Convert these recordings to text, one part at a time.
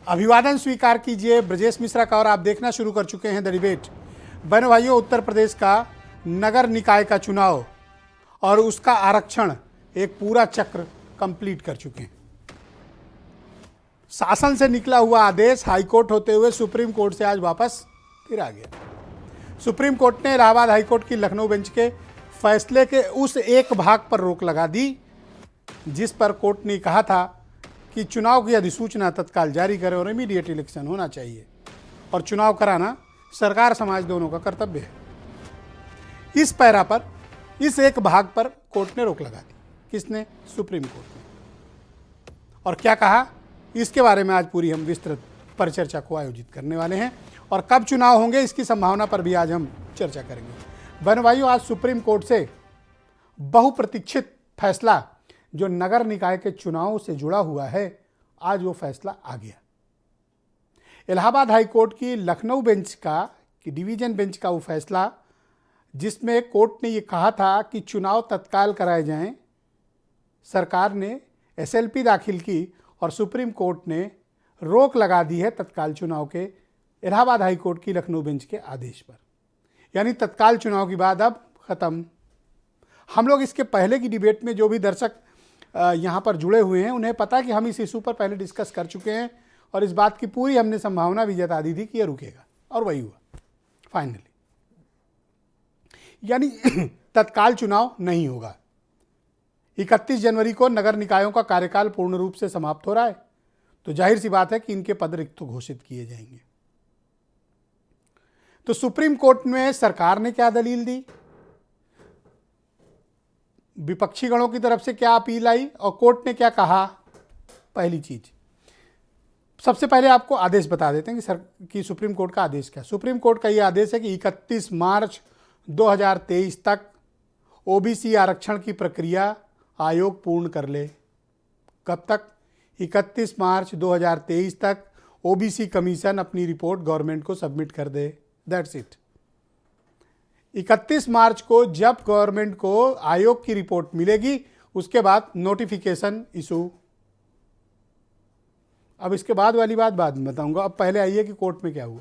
अभिवादन स्वीकार कीजिए ब्रजेश मिश्रा का और आप देखना शुरू कर चुके हैं द डिबेट। बहनों भाइयों, उत्तर प्रदेश का नगर निकाय का चुनाव और उसका आरक्षण एक पूरा चक्र कंप्लीट कर चुके हैं। शासन से निकला हुआ आदेश हाईकोर्ट होते हुए सुप्रीम कोर्ट से आज वापस फिर आ गया। सुप्रीम कोर्ट ने इलाहाबाद हाईकोर्ट की लखनऊ बेंच के फैसले के उस एक भाग पर रोक लगा दी जिस पर कोर्ट ने कहा था कि चुनाव की अधिसूचना तत्काल जारी करें और इमीडिएट इलेक्शन होना चाहिए और चुनाव कराना सरकार समाज दोनों का कर्तव्य है। इस पैरा पर, इस एक भाग पर कोर्ट ने रोक लगा दी। किसने? सुप्रीम कोर्ट ने। और क्या कहा, इसके बारे में आज पूरी हम विस्तृत परिचर्चा को आयोजित करने वाले हैं और कब चुनाव होंगे इसकी संभावना पर भी आज हम चर्चा करेंगे। बहनों भाइयों, आज सुप्रीम कोर्ट से बहुप्रतीक्षित फैसला जो नगर निकाय के चुनाव से जुड़ा हुआ है, आज वो फैसला आ गया। इलाहाबाद हाई कोर्ट की लखनऊ बेंच का कि डिवीजन बेंच का वो फैसला जिसमें कोर्ट ने ये कहा था कि चुनाव तत्काल कराए जाएं, सरकार ने एसएलपी दाखिल की और सुप्रीम कोर्ट ने रोक लगा दी है तत्काल चुनाव के इलाहाबाद हाई कोर्ट की लखनऊ बेंच के आदेश पर। यानी तत्काल चुनाव की बात अब ख़त्म। हम लोग इसके पहले की डिबेट में जो भी दर्शक यहाँ पर जुड़े हुए हैं उन्हें पता कि हम इस इशू पर पहले डिस्कस कर चुके हैं और इस बात की पूरी हमने संभावना भी जता दी थी कि यह रुकेगा और वही हुआ फाइनली। यानी तत्काल चुनाव नहीं होगा। 31 जनवरी को नगर निकायों का कार्यकाल पूर्ण रूप से समाप्त हो रहा है, तो जाहिर सी बात है कि इनके पद रिक्त घोषित किए जाएंगे। तो सुप्रीम कोर्ट में सरकार ने क्या दलील दी, विपक्षी गणों की तरफ से क्या अपील आई और कोर्ट ने क्या कहा। पहली चीज, सबसे पहले आपको आदेश बता देते हैं कि सुप्रीम कोर्ट का आदेश क्या। सुप्रीम कोर्ट का यह आदेश है कि 31 मार्च 2023 तक ओबीसी आरक्षण की प्रक्रिया आयोग पूर्ण कर ले। कब तक? 31 मार्च 2023 तक ओबीसी कमीशन अपनी रिपोर्ट गवर्नमेंट को सबमिट कर दे। That's it. 31 मार्च को जब गवर्नमेंट को आयोग की रिपोर्ट मिलेगी उसके बाद नोटिफिकेशन इशू। अब इसके बाद वाली बात बाद में बताऊंगा। अब पहले आइए कि कोर्ट में क्या हुआ।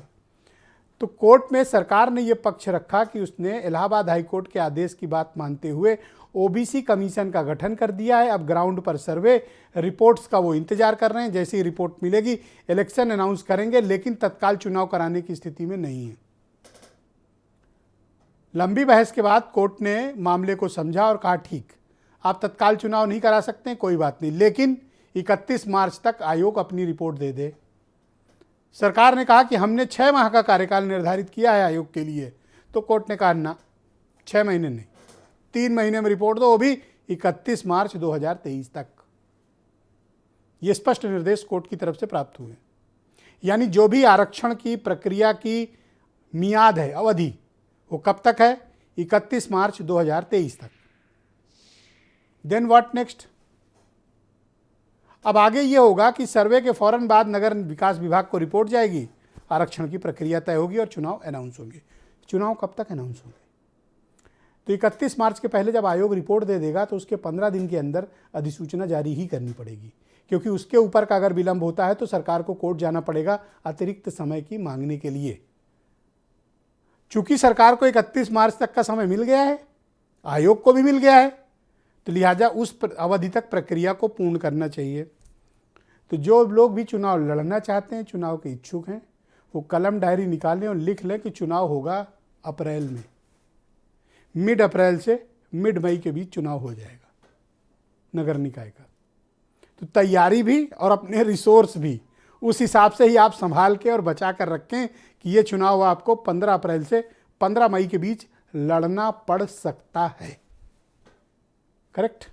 तो कोर्ट में सरकार ने यह पक्ष रखा कि उसने इलाहाबाद हाई कोर्ट के आदेश की बात मानते हुए ओबीसी कमीशन का गठन कर दिया है। अब ग्राउंड पर सर्वे रिपोर्ट्स का वो इंतजार कर रहे हैं। जैसी ही रिपोर्ट मिलेगी इलेक्शन अनाउंस करेंगे, लेकिन तत्काल चुनाव कराने की स्थिति में नहीं है। लंबी बहस के बाद कोर्ट ने मामले को समझा और कहा ठीक, आप तत्काल चुनाव नहीं करा सकते, कोई बात नहीं, लेकिन 31 मार्च तक आयोग अपनी रिपोर्ट दे दे। सरकार ने कहा कि हमने 6 माह का कार्यकाल निर्धारित किया है आयोग के लिए, तो कोर्ट ने कहा ना, 6 महीने नहीं, 3 महीने में रिपोर्ट दो, वो भी 31 मार्च 2023 तक। ये स्पष्ट निर्देश कोर्ट की तरफ से प्राप्त हुए। यानी जो भी आरक्षण की प्रक्रिया की मियाद है, अवधि, वो कब तक है? 31 मार्च 2023 तक। Then what next? अब आगे ये होगा कि सर्वे के फौरन बाद नगर विकास विभाग को रिपोर्ट जाएगी, आरक्षण की प्रक्रिया तय होगी और चुनाव अनाउंस होंगे। चुनाव कब तक अनाउंस होंगे? तो 31 मार्च के पहले जब आयोग रिपोर्ट दे देगा तो उसके 15 दिन के अंदर अधिसूचना जारी ही करनी पड़ेगी, क्योंकि उसके ऊपर का अगर विलंब होता है तो सरकार को कोर्ट जाना पड़ेगा अतिरिक्त समय की मांगने के लिए। चूंकि सरकार को 31 मार्च तक का समय मिल गया है, आयोग को भी मिल गया है, तो लिहाजा उस अवधि तक प्रक्रिया को पूर्ण करना चाहिए। तो जो लोग भी चुनाव लड़ना चाहते हैं, चुनाव के इच्छुक हैं, वो कलम डायरी निकालें और लिख लें कि चुनाव होगा अप्रैल में। मिड अप्रैल से मिड मई के बीच चुनाव हो जाएगा नगर निकाय का। तो तैयारी भी और अपने रिसोर्स भी उस हिसाब से ही आप संभाल के और बचा कर रखें कि ये चुनाव आपको 15 अप्रैल से 15 मई के बीच लड़ना पड़ सकता है। करेक्ट?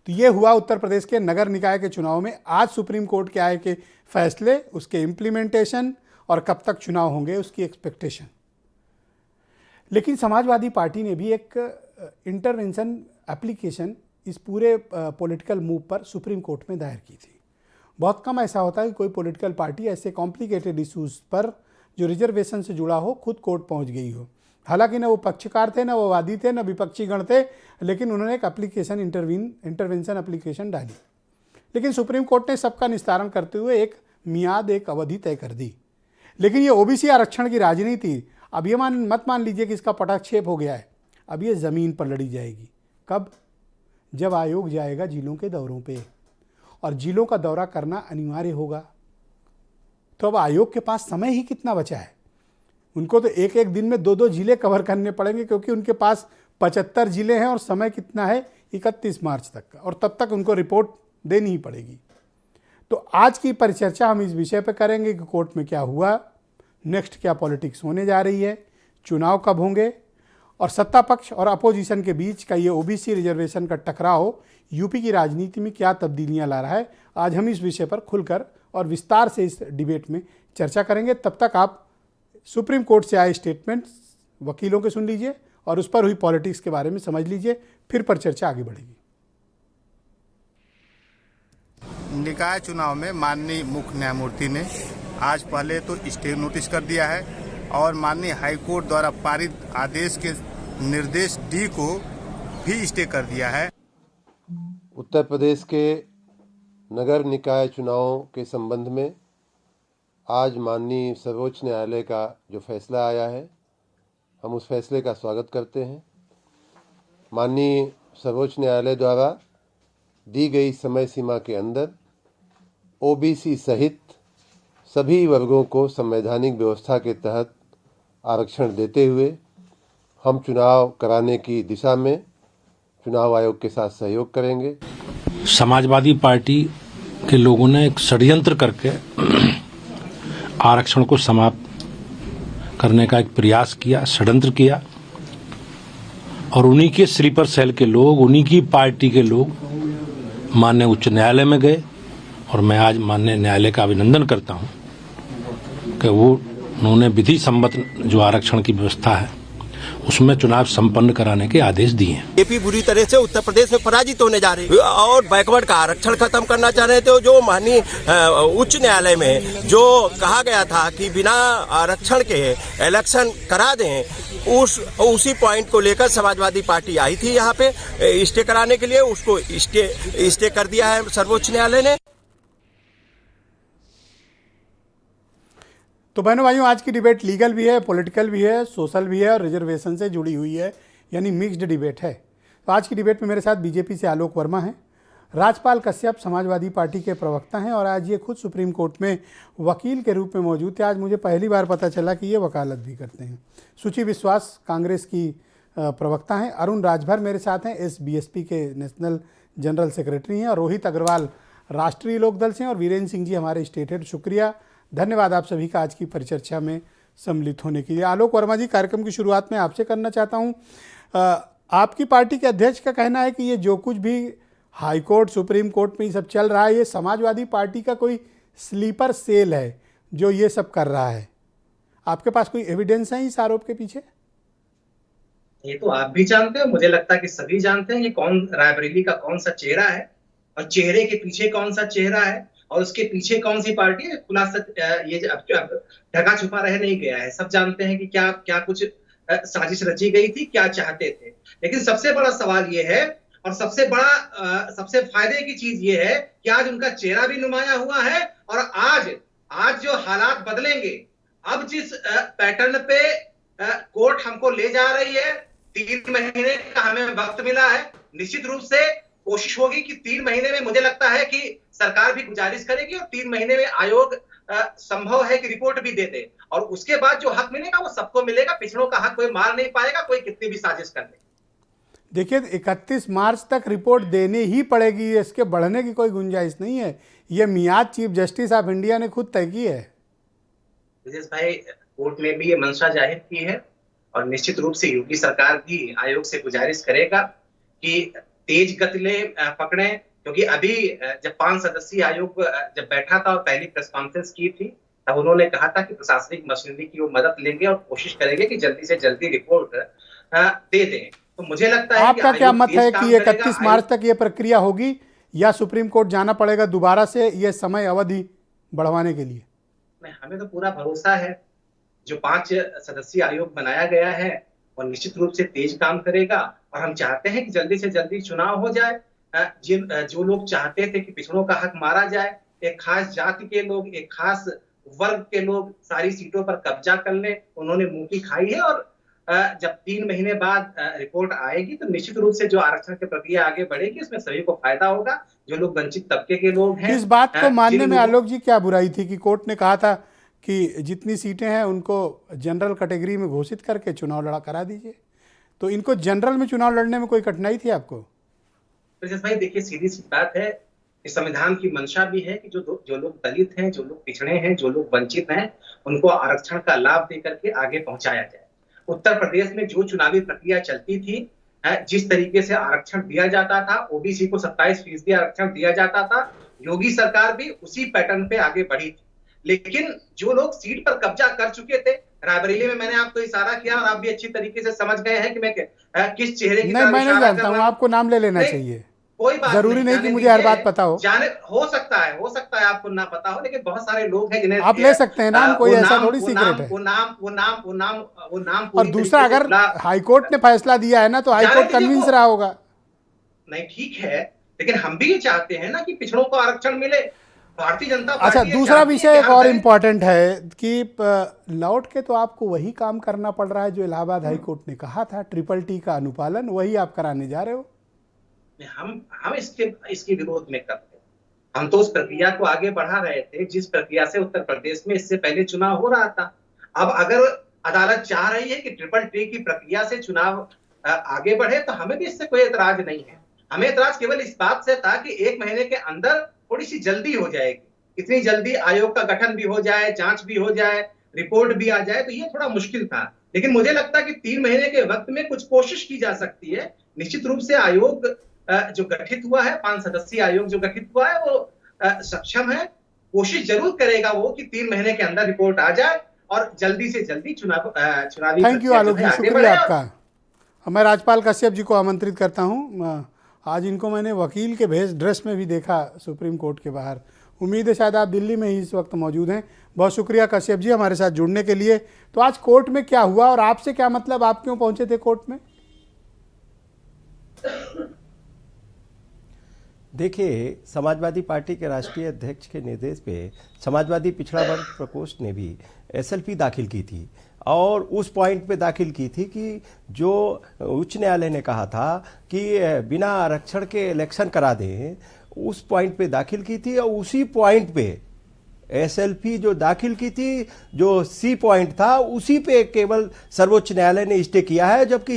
तो ये हुआ उत्तर प्रदेश के नगर निकाय के चुनाव में। आज सुप्रीम कोर्ट के आए के फैसले, उसके इम्प्लीमेंटेशन और कब तक चुनाव होंगे उसकी एक्सपेक्टेशन। लेकिन समाजवादी पार्टी ने भी एक इंटरवेंशन एप्लीकेशन इस पूरे पॉलिटिकल मूव पर सुप्रीम कोर्ट में दायर की थी। बहुत कम ऐसा होता है कि कोई पॉलिटिकल पार्टी ऐसे कॉम्प्लिकेटेड इश्यूज पर जो रिजर्वेशन से जुड़ा हो खुद कोर्ट पहुंच गई हो। हालांकि न वो पक्षकार थे, न वो वादी थे, न विपक्षी गण थे, लेकिन उन्होंने एक इंटरवेंशन एप्लीकेशन डाली। लेकिन सुप्रीम कोर्ट ने सबका निस्तारण करते हुए एक मियाद एक अवधि तय कर दी। लेकिन ये ओबीसी आरक्षण की राजनीति अब ये मत मान लीजिए कि इसका पटाक्षेप हो गया है, अब ये ज़मीन पर लड़ी जाएगी। कब? जब आयोग जाएगा जिलों के दौरों पे, और जिलों का दौरा करना अनिवार्य होगा। तो अब आयोग के पास समय ही कितना बचा है? उनको तो एक एक दिन में 2-2 जिले कवर करने पड़ेंगे, क्योंकि उनके पास 75 जिले हैं और समय कितना है? 31 मार्च तक का, और तब तक उनको रिपोर्ट देनी ही पड़ेगी। तो आज की परिचर्चा हम इस विषय पर करेंगे कि कोर्ट में क्या हुआ, नेक्स्ट क्या पॉलिटिक्स होने जा रही है, चुनाव कब होंगे, और सत्ता पक्ष और अपोजिशन के बीच का ये ओबीसी रिजर्वेशन का टकराव यूपी की राजनीति में क्या तब्दीलियां ला रहा है। आज हम इस विषय पर खुलकर और विस्तार से इस डिबेट में चर्चा करेंगे। तब तक आप सुप्रीम कोर्ट से आए स्टेटमेंट्स वकीलों के सुन लीजिए और उस पर हुई पॉलिटिक्स के बारे में समझ लीजिए, फिर पर चर्चा आगे बढ़ेगी। निकाय चुनाव में माननीय मुख्य न्यायमूर्ति ने आज पहले तो स्टे नोटिस कर दिया है और माननीय हाईकोर्ट द्वारा पारित आदेश के निर्देश डी को भी स्टे कर दिया है। उत्तर प्रदेश के नगर निकाय चुनावों के संबंध में आज माननीय सर्वोच्च न्यायालय का जो फैसला आया है, हम उस फैसले का स्वागत करते हैं। माननीय सर्वोच्च न्यायालय द्वारा दी गई समय सीमा के अंदर ओबीसी सहित सभी वर्गों को संवैधानिक व्यवस्था के तहत आरक्षण देते हुए हम चुनाव कराने की दिशा में चुनाव आयोग के साथ सहयोग करेंगे। समाजवादी पार्टी के लोगों ने एक षड्यंत्र करके आरक्षण को समाप्त करने का एक प्रयास किया, षड्यंत्र किया, और उन्हीं के स्लीपर सेल के लोग, उन्हीं की पार्टी के लोग माननीय उच्च न्यायालय में गए। और मैं आज माननीय न्यायालय का अभिनंदन करता हूं कि उन्होंने विधि सम्मत जो आरक्षण की व्यवस्था है उसमें चुनाव संपन्न कराने के आदेश दिए हैं। एपी बुरी तरह से उत्तर प्रदेश में पराजित होने जा रही है और बैकवर्ड का आरक्षण खत्म करना चाह रहे थे। जो माननीय उच्च न्यायालय में जो कहा गया था कि बिना आरक्षण के इलेक्शन करा दें, उसी पॉइंट को लेकर समाजवादी पार्टी आई थी यहाँ पे स्टे कराने के लिए। उसको स्टे कर दिया है सर्वोच्च न्यायालय ने। तो बहनों भाइयों, आज की डिबेट लीगल भी है, पॉलिटिकल भी है, सोशल भी है और रिजर्वेशन से जुड़ी हुई है, यानी मिक्स्ड डिबेट है। तो आज की डिबेट में मेरे साथ बीजेपी से आलोक वर्मा हैं, राजपाल कश्यप समाजवादी पार्टी के प्रवक्ता हैं और आज ये खुद सुप्रीम कोर्ट में वकील के रूप में मौजूद थे। आज मुझे पहली बार पता चला कि ये वकालत भी करते हैं। सुचि विश्वास कांग्रेस की प्रवक्ता हैं, अरुण राजभर मेरे साथ हैं, SBSP के नेशनल जनरल सेक्रेटरी हैं, और रोहित अग्रवाल राष्ट्रीय लोकदल से हैं, और वीरेंद्र सिंह जी हमारे स्टेट हेड। शुक्रिया, धन्यवाद आप सभी का आज की परिचर्चा में सम्मिलित होने के लिए। आलोक वर्मा जी, कार्यक्रम की शुरुआत में आपसे करना चाहता हूं, आपकी पार्टी के अध्यक्ष का कहना है कि ये जो कुछ भी हाई कोर्ट, सुप्रीम कोर्ट में ये सब चल रहा है, ये समाजवादी पार्टी का कोई स्लीपर सेल है जो ये सब कर रहा है। आपके पास कोई एविडेंस है इस आरोप के पीछे? ये तो आप भी जानते हो, मुझे लगता है कि सभी जानते हैं ये कौन रायबरेली का कौन सा चेहरा है और चेहरे के पीछे कौन सा चेहरा है और उसके पीछे कौन सी पार्टी है। खुलासा ये अब ढका छुपा रह नहीं गया है, सब जानते हैं कि क्या क्या कुछ साजिश रची गई थी, क्या चाहते थे। लेकिन सबसे बड़ा सवाल ये है और सबसे फायदे की चीज ये है कि आज उनका चेहरा भी नुमाया हुआ है और आज जो हालात बदलेंगे, अब जिस पैटर्न पे कोर्ट हमको ले जा रही है, 3 महीने का हमें वक्त मिला है। निश्चित रूप से कोशिश होगी कि 3 महीने में, मुझे लगता है कि सरकार भी गुजारिश करेगी और 3 महीने में आयोग संभव है कि रिपोर्ट भी दे दे, और उसके बाद जो हक मिलेगा वो सबको मिलेगा। पिछड़ों का हक कोई मार नहीं पाएगा, कोई कितनी भी साजिश कर ले। देखिए, 31 मार्च तक रिपोर्ट देनी ही पड़ेगी, इसके बढ़ने की कोई गुंजाइश नहीं है। ये मियाद चीफ जस्टिस ऑफ इंडिया ने खुद तय की है। विजेश भाई, कोर्ट ने भी ये मंशा जाहिर की है और निश्चित रूप से यूपी सरकार भी आयोग से गुजारिश करेगा कि तेज गति पकड़े, क्योंकि अभी जब 5 सदस्यीय आयोग जब बैठा था और पहली प्रेस कॉन्फ्रेंस की थी, तब उन्होंने कहा था कि प्रशासनिक मशीनरी की वो मदद लेंगे और कोशिश करेंगे कि जल्दी से जल्दी रिपोर्ट दे दें। तो मुझे लगता है आपका क्या मत है कि 31 मार्च तक ये प्रक्रिया होगी या सुप्रीम कोर्ट जाना पड़ेगा दोबारा से ये समय अवधि बढ़वाने के लिए? हमें तो पूरा भरोसा है, जो 5 सदस्यीय आयोग बनाया गया है और निश्चित रूप से तेज काम करेगा, और हम चाहते हैं कि जल्दी से जल्दी चुनाव हो जाए। जो लोग चाहते थे कि पिछड़ों का हक मारा जाए, एक खास जाति के लोग, एक खास वर्ग के लोग सारी सीटों पर कब्जा कर ले, उन्होंने मुंह की खाई है। और जब 3 महीने बाद रिपोर्ट आएगी तो निश्चित रूप से जो आरक्षण की प्रक्रिया आगे बढ़ेगी उसमें सभी को फायदा होगा। जो लोग वंचित तबके के लोग हैं, इस बात को मानने जिन में लोगों- आलोक जी क्या बुराई थी कि कोर्ट ने कहा था कि जितनी सीटें हैं उनको जनरल कैटेगरी में घोषित करके चुनाव लड़ा करा दीजिए, तो इनको जनरल में चुनाव लड़ने में कोई कठिनाई थी आपको? ब्रजेश भाई देखिए, सीधी सी बात है, इस संविधान की मंशा भी है कि जो लोग दलित हैं, जो लोग पिछड़े हैं, जो लोग वंचित हैं, उनको आरक्षण का लाभ देकर के आगे पहुंचाया जाए। उत्तर प्रदेश में जो चुनावी प्रक्रिया चलती थी, जिस तरीके से आरक्षण दिया जाता था, ओबीसी को 27% आरक्षण दिया जाता था, योगी सरकार भी उसी पैटर्न पे आगे बढ़ी थी। लेकिन जो लोग सीट पर कब्जा कर चुके थे, रायबरेली में मैंने आपको इशारा किया और आप भी अच्छी तरीके से समझ गए हैं कि मैं किस चेहरे की नहीं, तरफ मैं नहीं इशारा जानता कर हूं, रहा हूं। आपको नाम ले लेना नहीं, चाहिए। कोई बात जरूरी नहीं कि जाने मुझे हर दीजिए, बात पता हो। जाने हो सकता है आपको ना पता हो, लेकिन बहुत सारे लोग हैं जिन्हें आप ले सकते हैं नाम, कोई ऐसा थोड़ी सीक्रेट है। वो नाम और पूरी दूसरा, तरीके से अगर खुला- हाईकोर्ट ने फैसला दिया है ना, तो हाईकोर्ट जाने दीजिए कन्विंस वो। रहा होगा। नहीं ठीक है, लेकिन हम भी ये चाहते हैं ना कि पिछड़ों को आरक्षण मिले। भारतीय जनता अच्छा, पार्टी ये दूसरा चाहती है विषय कि एक हम और दलित- इम्पॉर्टेंट है कि लौट के तो आपको वही काम करना पड़ रहा है जो इलाहाबाद हाईकोर्ट ने कहा था, ट्रिपल का अनुपालन, वही आप कराने जा रहे हो। हम इसके विरोध में करते हैं। हम तो उस प्रक्रिया को आगे बढ़ा रहे थे जिस प्रक्रिया से उत्तर प्रदेश में इससे पहले चुनाव हो रहा था। अब अगर अदालत चाह रही है कि ट्रिपल की प्रक्रिया से चुनाव आगे बढ़े, तो हमें भी इससे कोई एतराज नहीं है। हमें एतराज केवल इस बात से था कि 1 महीने के अंदर थोड़ी सी जल्दी हो जाएगी, इतनी जल्दी आयोग का गठन भी हो जाए, जांच भी हो जाए, रिपोर्ट भी आ जाए, तो ये थोड़ा मुश्किल था। लेकिन मुझे लगता है कि 3 महीने के वक्त में कुछ कोशिश की जा सकती है। निश्चित रूप से आयोग जो गठित हुआ है, 5 सदस्यीय आयोग जो गठित हुआ है, वो सक्षम है, कोशिश जरूर करेगा वो कि 3 महीने के अंदर रिपोर्ट आ जाए और जल्दी से जल्दी चुनावी थैंक यू प्रक्रिया आलोक जो जी, है आगे शुक्रिया बढ़े। आपका। मैं राजपाल कश्यप जी को आमंत्रित करता हूं। आज इनको मैंने वकील के ड्रेस में भी देखा सुप्रीम कोर्ट के बाहर। उम्मीद है शायद आप दिल्ली में ही इस वक्त मौजूद हैं। बहुत शुक्रिया कश्यप जी हमारे साथ जुड़ने के लिए। तो आज कोर्ट में क्या हुआ और आपसे क्या मतलब, आप क्यों पहुंचे थे कोर्ट में? देखिए, समाजवादी पार्टी के राष्ट्रीय अध्यक्ष के निर्देश पे समाजवादी पिछड़ा वर्ग प्रकोष्ठ ने भी एसएलपी दाखिल की थी और उस पॉइंट पे दाखिल की थी कि जो उच्च न्यायालय ने कहा था कि बिना आरक्षण के इलेक्शन करा दें, उस पॉइंट पे दाखिल की थी और उसी पॉइंट पे एसएलपी जो दाखिल की थी, जो सी पॉइंट था, उसी पे केवल सर्वोच्च न्यायालय ने स्टे किया है, जबकि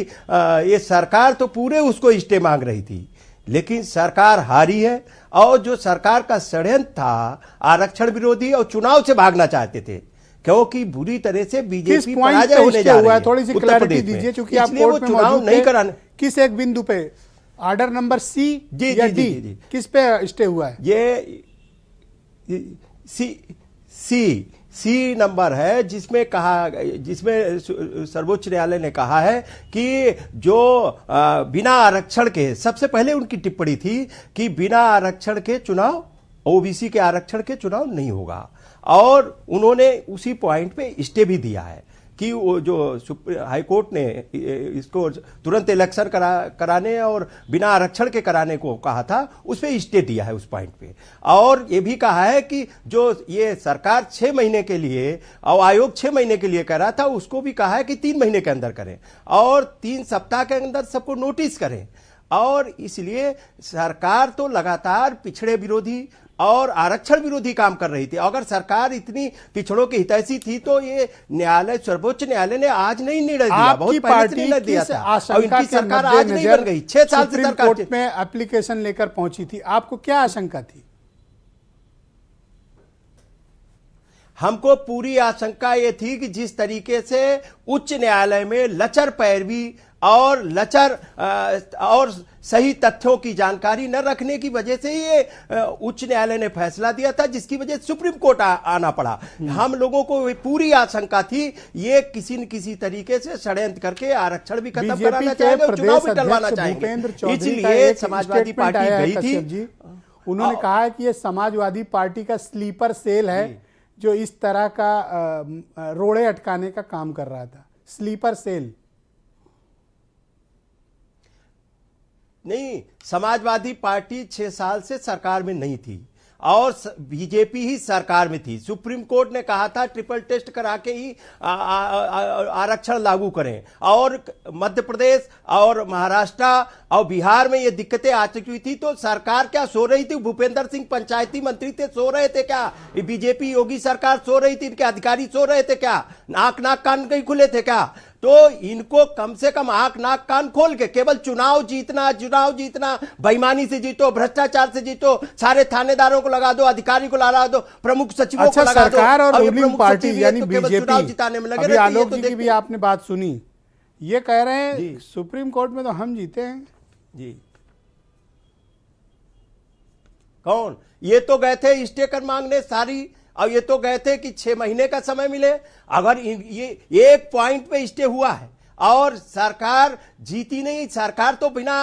ये सरकार तो पूरे उसको स्टे मांग रही थी। लेकिन सरकार हारी है और जो सरकार का षड्यंत्र था आरक्षण विरोधी और चुनाव से भागना चाहते थे, क्योंकि बुरी तरह से बीजेपी पराजय होने जा रही है। थोड़ी सी क्लैरिटी दीजिए, क्योंकि आप कोर्ट में चुनाव मौजूद नहीं थे। कराने, किस एक बिंदु पे, ऑर्डर नंबर सी या डी, किस पे स्टे हुआ है? ये सी नंबर है जिसमें सर्वोच्च न्यायालय ने कहा है कि जो बिना आरक्षण के, सबसे पहले उनकी टिप्पणी थी कि बिना आरक्षण के चुनाव, ओबीसी के आरक्षण के चुनाव नहीं होगा, और उन्होंने उसी पॉइंट पे स्टे भी दिया है कि वो जो हाईकोर्ट ने इसको तुरंत इलेक्शन कराने और बिना आरक्षण के कराने को कहा था, उस पर स्टे दिया है उस पॉइंट पे। और ये भी कहा है कि जो ये सरकार 6 महीने के लिए और आयोग 6 महीने के लिए कर रहा था, उसको भी कहा है कि 3 महीने के अंदर करें और 3 सप्ताह के अंदर सबको नोटिस करें। और इसलिए सरकार तो लगातार पिछड़े विरोधी और आरक्षण विरोधी काम कर रही थी। अगर सरकार इतनी पिछड़ों की हितैषी थी तो ये न्यायालय, सर्वोच्च न्यायालय ने आज नहीं निर्णय दिया, बहुत पहले से निर्णय दिया था। और इनकी सरकार आज नहीं बन गई, 6 साल से सरकार कोर्ट में एप्लीकेशन लेकर पहुंची थी। आपको क्या आशंका थी? हमको पूरी आशंका ये थी कि जिस तरीके से उच्च न्यायालय में लचर पैरवी और और सही तथ्यों की जानकारी न रखने की वजह से ये उच्च न्यायालय ने फैसला दिया था, जिसकी वजह से सुप्रीम कोर्ट आना पड़ा। हम लोगों को पूरी आशंका थी ये किसी न किसी तरीके से षड्यंत्र करके आरक्षण भी खत्म कराना चाहेंगे और चुनाव भी टलवाना चाहेंगे। इसलिए समाजवादी पार्टी गई थी। उन्होंने कहा है कि ये समाजवादी पार्टी का स्लीपर सेल है जो इस तरह का रोड़े अटकाने का काम कर रहा था। स्लीपर सेल नहीं, समाजवादी पार्टी 6 साल से सरकार में नहीं थी और बीजेपी ही सरकार में थी। सुप्रीम कोर्ट ने कहा था ट्रिपल टेस्ट करा के ही आरक्षण लागू करें, और मध्य प्रदेश और महाराष्ट्र और बिहार में ये दिक्कतें आ चुकी थी, तो सरकार क्या सो रही थी? भूपेंद्र सिंह पंचायती मंत्री थे, सो रहे थे क्या? बीजेपी योगी सरकार सो रही थी? इनके अधिकारी सो रहे थे क्या? नाक कान कहीं खुले थे क्या? तो इनको कम से कम आंख नाक कान खोल के केवल चुनाव जीतना, बेईमानी से जीतो, भ्रष्टाचार से जीतो, सारे थानेदारों को लगा दो, अधिकारी को लगा दो, प्रमुख सचिवों अच्छा, को लगा दो। सरकार और ये रूलिंग प्रमुख पार्टी सचिव यानी तो केवल बीजेपी, चुनाव जिताने में लगे अभी रहती है, आलोक तो जी की भी देखते- आपने बात सुनी, ये कह रहे हैं सुप्रीम कोर्ट में तो हम जीते हैं। जी कौन? ये तो गए थे स्टे कर मांगने सारी, और ये तो गए थे कि 6 महीने का समय मिले। अगर ये एक पॉइंट पे स्टे हुआ है और सरकार जीती नहीं, सरकार तो बिना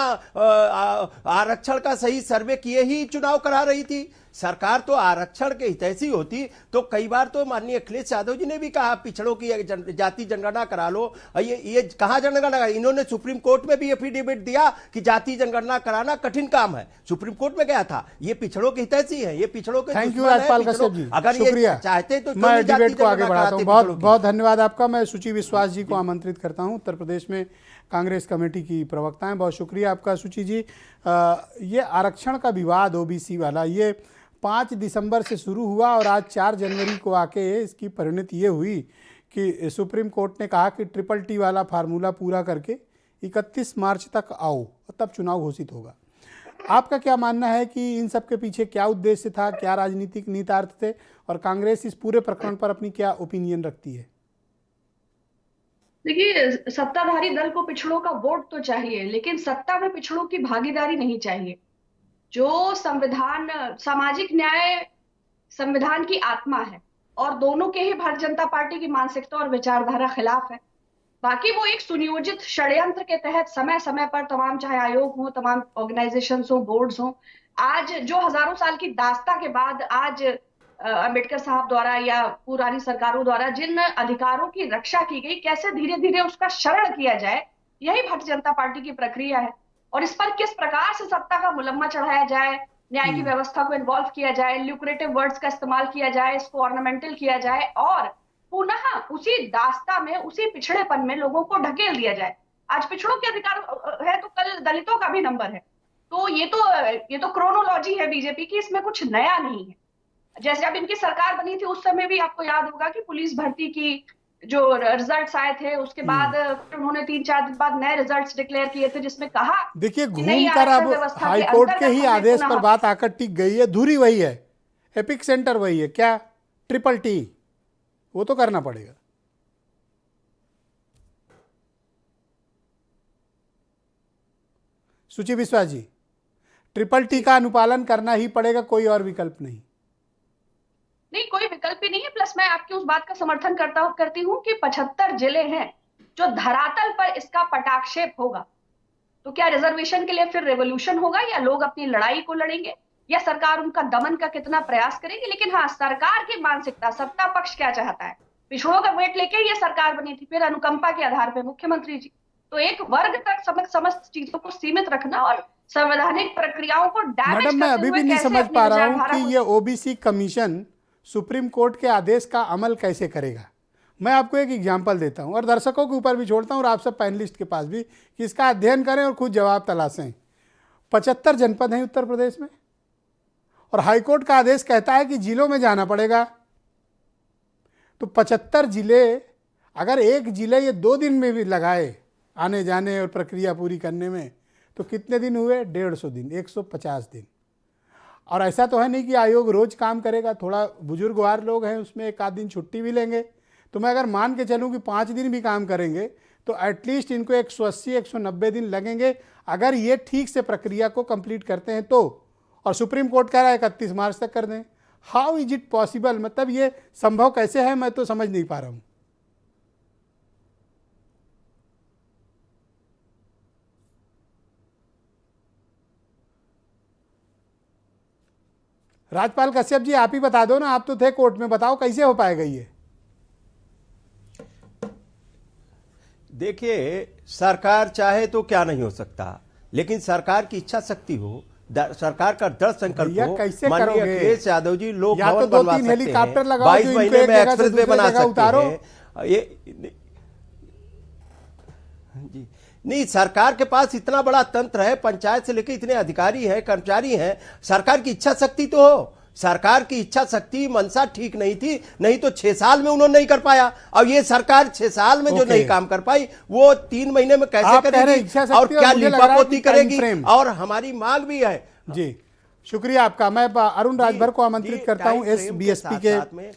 आरक्षण का सही सर्वे किए ही चुनाव करा रही थी। सरकार तो आरक्षण के हितैषी होती तो कई बार तो माननीय अखिलेश यादव जी ने भी कहा पिछड़ों की जाति जनगणना करा लो। ये कहां जनगणना? इन्होंने सुप्रीम कोर्ट में भी एफिडेविट दिया कि जाति जनगणना कराना कठिन काम है, सुप्रीम कोर्ट में गया था। ये पिछड़ों के हितैषी है, ये पिछड़ों के थैंक यू दुश्मन है, राजपाल पिछड़ों- कश्यप जी, अगर शुक्रिया। ये चाहते तो मैं डिबेट को आगे बढ़ाता हूँ। बहुत पिछड़ों की। बहुत धन्यवाद आपका। मैं सुचि विश्वास जी को आमंत्रित करता हूँ, उत्तर प्रदेश में कांग्रेस कमेटी की प्रवक्ता हैं। बहुत शुक्रिया आपका सुचि जी। ये आरक्षण का विवाद ओबीसी वाला, ये 5 दिसंबर से शुरू हुआ और आज 4 जनवरी को आके इसकी परिणति ये हुई कि सुप्रीम कोर्ट ने कहा कि ट्रिपल टी वाला फार्मूला पूरा करके 31 मार्च तक आओ, तब चुनाव घोषित होगा। आपका क्या मानना है कि इन सब के पीछे क्या उद्देश्य था, क्या राजनीतिक निहितार्थ थे, और कांग्रेस इस पूरे प्रकरण पर अपनी क्या ओपिनियन रखती है? देखिए, सत्ताधारी दल को पिछड़ों का वोट तो चाहिए, लेकिन सत्ता में पिछड़ों की भागीदारी नहीं चाहिए। जो संविधान, सामाजिक न्याय संविधान की आत्मा है, और दोनों के ही भारतीय जनता पार्टी की मानसिकता और विचारधारा खिलाफ है। बाकी वो एक सुनियोजित षड्यंत्र के तहत समय समय पर तमाम, चाहे आयोग हो, तमाम ऑर्गेनाइजेशंस हो, बोर्ड्स हो, आज जो हजारों साल की दास्ता के बाद आज अंबेडकर साहब द्वारा या पुरानी सरकारों द्वारा जिन अधिकारों की रक्षा की गई, कैसे धीरे धीरे उसका शरण किया जाए, यही भारतीय जनता पार्टी की प्रक्रिया है। और इस पर किस प्रकार से सत्ता का मुलम्मा चढ़ाया जाए, न्याय की व्यवस्था को इन्वॉल्व किया जाए, ल्यूक्रेटिव वर्ड्स का इस्तेमाल किया जाए, इसको ऑर्नामेंटल किया जाए और पुनः उसी दास्ता में, उसी पिछड़ेपन में लोगों को ढकेल दिया जाए। आज पिछड़ों के अधिकार है तो कल दलितों का भी नंबर है। तो ये तो क्रोनोलॉजी है बीजेपी की, इसमें कुछ नया नहीं है। जैसे जब इनकी सरकार बनी थी उस समय भी आपको याद होगा कि पुलिस भर्ती की जो रिजल्ट्स आए थे, उसके बाद उन्होंने 3-4 दिन बाद नए रिजल्ट्स डिक्लेयर किए थे, जिसमें कहा, देखिए, घूमकर अब हाईकोर्ट के ही आदेश पर बात आकर टिक गई है। धुरी वही है, एपिक सेंटर वही है, क्या? ट्रिपल टी, वो तो करना पड़ेगा। सुचि विश्वास जी, ट्रिपल टी का अनुपालन करना ही पड़ेगा, कोई और विकल्प नहीं। नहीं, कोई विकल्प ही नहीं है। प्लस मैं आपकी उस बात का समर्थन करती हूँ कि 75 जिले हैं जो धरातल पर इसका पटाक्षेप होगा। तो क्या रिजर्वेशन के लिए फिर रेवोल्यूशन होगा, या लोग अपनी लड़ाई को लड़ेंगे, या सरकार उनका दमन का कितना प्रयास करेगी? लेकिन हाँ, सरकार की मानसिकता, सत्ता पक्ष क्या चाहता है? पिछड़ों का वेट लेके ये सरकार बनी थी, फिर अनुकंपा के आधार पर मुख्यमंत्री जी। तो एक वर्ग तक समस्त चीजों को सीमित रखना और संवैधानिक प्रक्रियाओं को डैमेज मैडम, मैं अभी भी नहीं समझ पा रहा हूँ कि ये ओबीसी कमीशन सुप्रीम कोर्ट के आदेश का अमल कैसे करेगा। मैं आपको एक एग्जांपल देता हूं और दर्शकों के ऊपर भी छोड़ता हूं और आप सब पैनलिस्ट के पास भी कि इसका अध्ययन करें और खुद जवाब तलाशें। 75 जनपद हैं उत्तर प्रदेश में और हाईकोर्ट का आदेश कहता है कि जिलों में जाना पड़ेगा। तो 75 जिले, अगर एक जिले ये 2 दिन में भी लगाए आने जाने और प्रक्रिया पूरी करने में, तो कितने दिन हुए? 150 दिन, 150 दिन। और ऐसा तो है नहीं कि आयोग रोज काम करेगा, थोड़ा बुजुर्गवार लोग हैं, उसमें एक आध दिन छुट्टी भी लेंगे। तो मैं अगर मान के चलूँ कि 5 दिन भी काम करेंगे तो एटलीस्ट इनको 180-190 दिन लगेंगे, अगर ये ठीक से प्रक्रिया को कंप्लीट करते हैं तो। और सुप्रीम कोर्ट कह रहा है 31 मार्च तक कर दें। How is it possible? मतलब ये संभव कैसे है, मैं तो समझ नहीं पा रहा हूँ। राजपाल कश्यप जी, आप ही बता दो ना, आप तो थे कोर्ट में, बताओ कैसे हो पाएगा ये? देखिए, सरकार चाहे तो क्या नहीं हो सकता, लेकिन सरकार की इच्छा शक्ति हो सरकार का दृढ़ संकल्प भैया, हो, कैसे माननीय करोगे? अखिलेश यादव जी लोग या तो भवन 2-3 बनवा सकते हेलीकॉप्टर हैं, लगाओ, 22 जो इनको महीने एक में जगह से एक्सप्रेस वे दूसरी बना जगह सकते उतारो। हैं। ये जी नहीं, सरकार के पास इतना बड़ा तंत्र है, पंचायत से लेकर इतने अधिकारी हैं, कर्मचारी हैं, सरकार की इच्छा शक्ति तो हो। सरकार की इच्छा शक्ति मंशा ठीक नहीं थी, नहीं तो 6 साल में उन्होंने नहीं कर पाया। अब ये सरकार 6 साल में जो ओके। नहीं काम कर पाई वो 3 महीने में कैसे आप कह रहे हैं करेगी इच्छा शक्ति, और क्या मुझे लग रहा है लिपापोती कि टाइम करेगी। फ्रेम। और हमारी मांग भी है जी, शुक्रिया आपका। मैं अरुण राजभर को आमंत्रित करता हूं, टाइम फ्रेम के SBSP के साथ में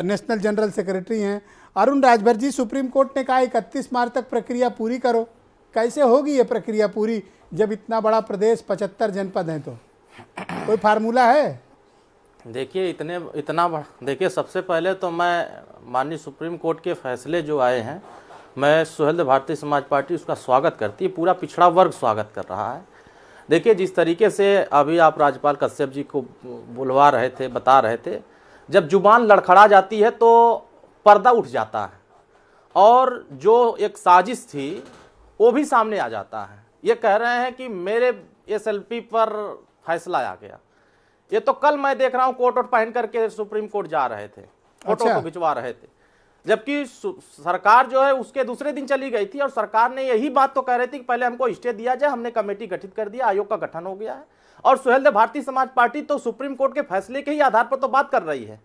नेशनल जनरल सेक्रेटरी हैं अरुण राजभर जी। सुप्रीम कोर्ट ने कहा 31 मार्च तक प्रक्रिया पूरी करो। कैसे होगी ये प्रक्रिया पूरी जब इतना बड़ा प्रदेश, 75 जनपद हैं? तो कोई फार्मूला है? देखिए देखिए, सबसे पहले तो मैं माननीय सुप्रीम कोर्ट के फैसले जो आए हैं, मैं सुहेलदेव भारतीय समाज पार्टी उसका स्वागत करती है, पूरा पिछड़ा वर्ग स्वागत कर रहा है। देखिए, जिस तरीके से अभी आप राज्यपाल कश्यप जी को बुलवा रहे थे, बता रहे थे, जब जुबान लड़खड़ा जाती है तो पर्दा उठ जाता है और जो एक साजिश थी वो भी सामने आ जाता है। ये कह रहे हैं कि मेरे SLP पर फैसला आ गया। ये तो कल मैं देख रहा हूँ कोट वोट पहन करके सुप्रीम कोर्ट जा रहे थे, फोटो को खिंचवा रहे थे, जबकि सरकार जो है उसके दूसरे दिन चली गई थी और सरकार ने यही बात तो कह रही थी कि पहले हमको स्टे दिया जाए। हमने कमेटी गठित कर दिया, आयोग का गठन हो गया है और सुहेलदेव भारतीय समाज पार्टी तो सुप्रीम कोर्ट के फैसले के ही आधार पर तो बात कर रही है।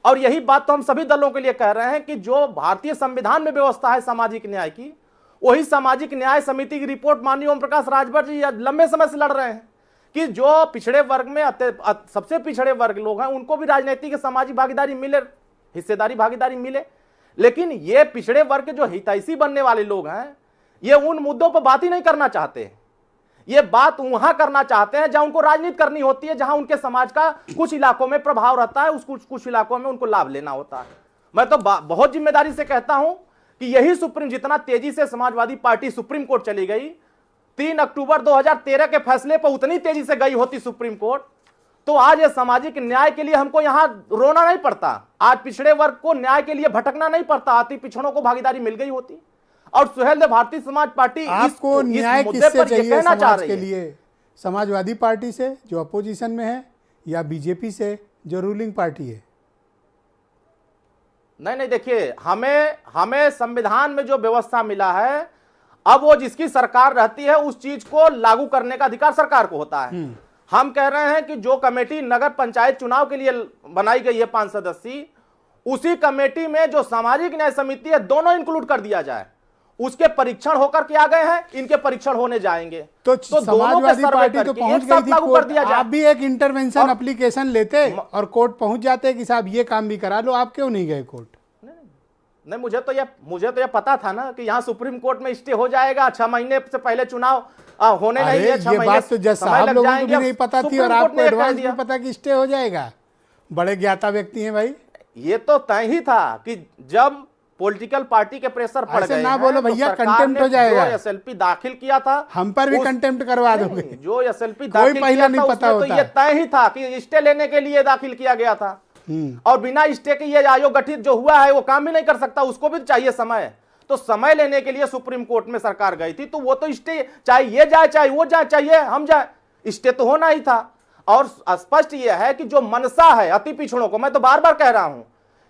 और यही बात तो हम सभी दलों के लिए कह रहे हैं कि जो भारतीय संविधान में व्यवस्था है सामाजिक न्याय की, वही सामाजिक न्याय समिति की रिपोर्ट माननीय ओम प्रकाश राजभर जी लंबे समय से लड़ रहे हैं कि जो पिछड़े वर्ग में सबसे पिछड़े वर्ग लोग हैं उनको भी राजनीतिक सामाजिक भागीदारी मिले, हिस्सेदारी भागीदारी मिले। लेकिन ये पिछड़े वर्ग के जो हितैषी बनने वाले लोग हैं ये उन मुद्दों पर बात ही नहीं करना चाहते। ये बात वहां करना चाहते हैं जहां उनको राजनीति करनी होती है, जहां उनके समाज का कुछ इलाकों में प्रभाव रहता है, कुछ इलाकों में उनको लाभ लेना होता है। मैं तो बहुत जिम्मेदारी से कहता हूं कि यही सुप्रीम, जितना तेजी से समाजवादी पार्टी सुप्रीम कोर्ट चली गई 3 अक्टूबर 2013 के फैसले पर, उतनी तेजी से गई होती सुप्रीम कोर्ट तो आज ये सामाजिक न्याय के लिए हमको यहां रोना नहीं पड़ता, आज पिछड़े वर्ग को न्याय के लिए भटकना नहीं पड़ता, अति पिछड़ों को भागीदारी मिल गई होती। और सुहेलदेव भारतीय समाज पार्टी आपको न्याय किससे चाहिए समाज के लिए? समाजवादी पार्टी से जो अपोजिशन में है या बीजेपी से जो रूलिंग पार्टी है? नहीं, देखिए, हमें संविधान में जो व्यवस्था मिला है, अब वो जिसकी सरकार रहती है उस चीज को लागू करने का अधिकार सरकार को होता है। हम कह रहे हैं कि जो कमेटी नगर पंचायत चुनाव के लिए बनाई गई है 5 सदस्यीय, उसी कमेटी में जो सामाजिक न्याय समिति है दोनों इंक्लूड कर दिया जाए। उसके परीक्षण होकर के आ गए हैं, इनके परीक्षण होने जाएंगे तो समाजवादी पार्टी तो पहुंच गई थी कोर्ट। आप भी एक इंटरवेंशन एप्लीकेशन लेते और कोर्ट पहुंच जाते कि साहब ये काम भी करा लो, आप क्यों नहीं गए कोर्ट? नहीं, मुझे तो यह पता था ना कि यहाँ सुप्रीम कोर्ट में स्टे हो जाएगा, 6 महीने से पहले चुनाव होने नहीं है, 6 ये महीने बात तो जज साहब लोगों को भी नहीं पता थी और आपको एडवांस में पता कि स्टे हो जाएगा। बड़े ज्ञाता व्यक्ति हैं भाई। ये तो तय ही था कि जब पॉलिटिकल पार्टी के प्रेशर पड़ गए ना बोलो भैया, कंटेम्प्ट हो जाएगा। जो SLP दाखिल किया था हम पर भी कंटेम्प्ट करवा दोगे। जो SLP दाखिल पहला नहीं पता होता, तो ये तय ही था कि स्टे लेने के लिए दाखिल किया गया था और बिना स्टे के ये आयोग गठित जो हुआ है वो काम भी नहीं कर सकता, उसको भी चाहिए समय। तो समय लेने के लिए सुप्रीम कोर्ट में सरकार गई थी, तो वो तो स्टे चाहे ये जाए चाहे वो जाए, चाहिए हम जाए, स्टे तो होना ही था। और स्पष्ट ये है कि जो मनसा है अति पिछड़ों को, मैं तो बार बार कह रहा हूं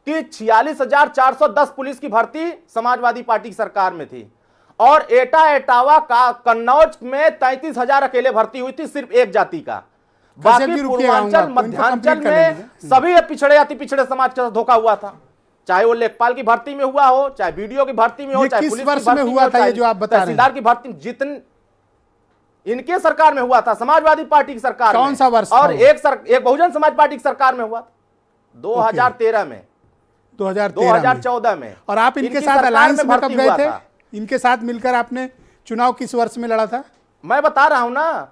कि 46,410 पुलिस की भर्ती समाजवादी पार्टी की सरकार में थी और एटावा का कन्नौज में 33,000 अकेले भर्ती हुई थी सिर्फ एक जाति का। बाकी पूर्वांचल मध्यांचल में सभी पिछड़े अति पिछड़े समाज के साथ धोखा हुआ था, चाहे वो लेखपाल की भर्ती में हुआ हो, चाहे बीडीओ की भर्ती में हो, चाहे पुलिस की भर्ती में हुआ था, जो आप बता रहे हैं की भर्ती, जितने इनके सरकार में हुआ था समाजवादी पार्टी की सरकार कौन सा वर्ष और एक बहुजन समाज पार्टी की सरकार में हुआ 2013 में, 2014 में। और आप इनके साथ अलायंस में कब गए थे? इनके साथ मिलकर आपने चुनाव किस वर्ष में लड़ा था? मैं बता रहा हूं ना,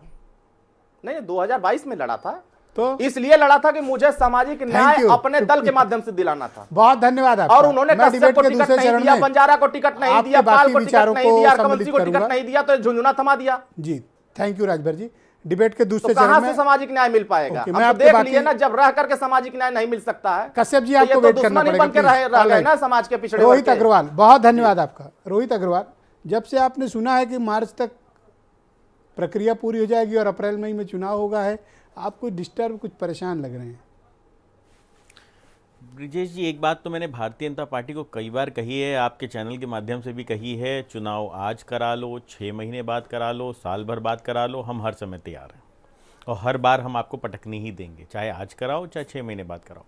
नहीं 2022 में लड़ा था, तो इसलिए लड़ा था कि मुझे सामाजिक न्याय अपने दल के माध्यम से दिलाना था। बहुत धन्यवाद आपका। और उन्होंने कश्यप को टिकट नहीं दिया, बंजारा को टिकट नहीं दिया, पाल को टिकट नहीं दिया, कमलसी को टिकट नहीं दिया, तो झुंझुना थमा दिया। जी thank you Rajbhar ji. Debate के दूसरे चरण में कहां से सामाजिक न्याय मिल पाएगा? हम तो देख लिए ना, जब रह करके सामाजिक न्याय नहीं मिल सकता है। कश्यप जी आपको वेट करना पड़ेगा ना समाज के पिछड़े। रोहित अग्रवाल, बहुत धन्यवाद आपका। रोहित अग्रवाल, जब से आपने सुना है कि मार्च तक प्रक्रिया पूरी हो जाएगी और अप्रैल मई में चुनाव होगा है। आप कुछ डिस्टर्ब, कुछ परेशान लग रहे हैं। ब्रिजेश जी, एक बात तो मैंने भारतीय जनता पार्टी को कई बार कही है, आपके चैनल के माध्यम से भी कही है, चुनाव आज करा लो, 6 महीने बाद करा लो, साल भर बाद करा लो, हम हर समय तैयार हैं और हर बार हम आपको पटकनी ही देंगे, चाहे आज कराओ चाहे 6 महीने बाद कराओ।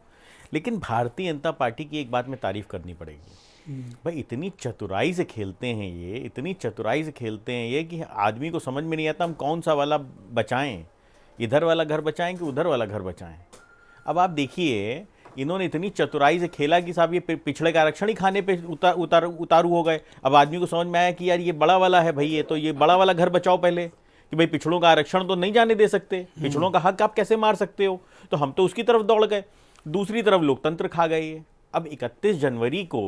लेकिन भारतीय जनता पार्टी की एक बात में तारीफ करनी पड़ेगी, भाई इतनी चतुराई से खेलते हैं ये, इतनी चतुराई से खेलते हैं ये कि आदमी को समझ में नहीं आता हम कौन सा वाला बचाएं, इधर वाला घर बचाएं कि उधर वाला घर बचाएं। अब आप देखिए, इन्होंने इतनी चतुराई से खेला कि साहब ये पिछड़े का आरक्षण ही खाने पे उतारू हो गए। अब आदमी को समझ में आया कि यार ये बड़ा वाला है भाई, ये तो ये बड़ा वाला घर बचाओ पहले, कि भाई पिछड़ों का आरक्षण तो नहीं जाने दे सकते, पिछड़ों का हक आप कैसे मार सकते हो, तो हम तो उसकी तरफ दौड़ गए। दूसरी तरफ लोकतंत्र खा गए ये। अब 31 जनवरी को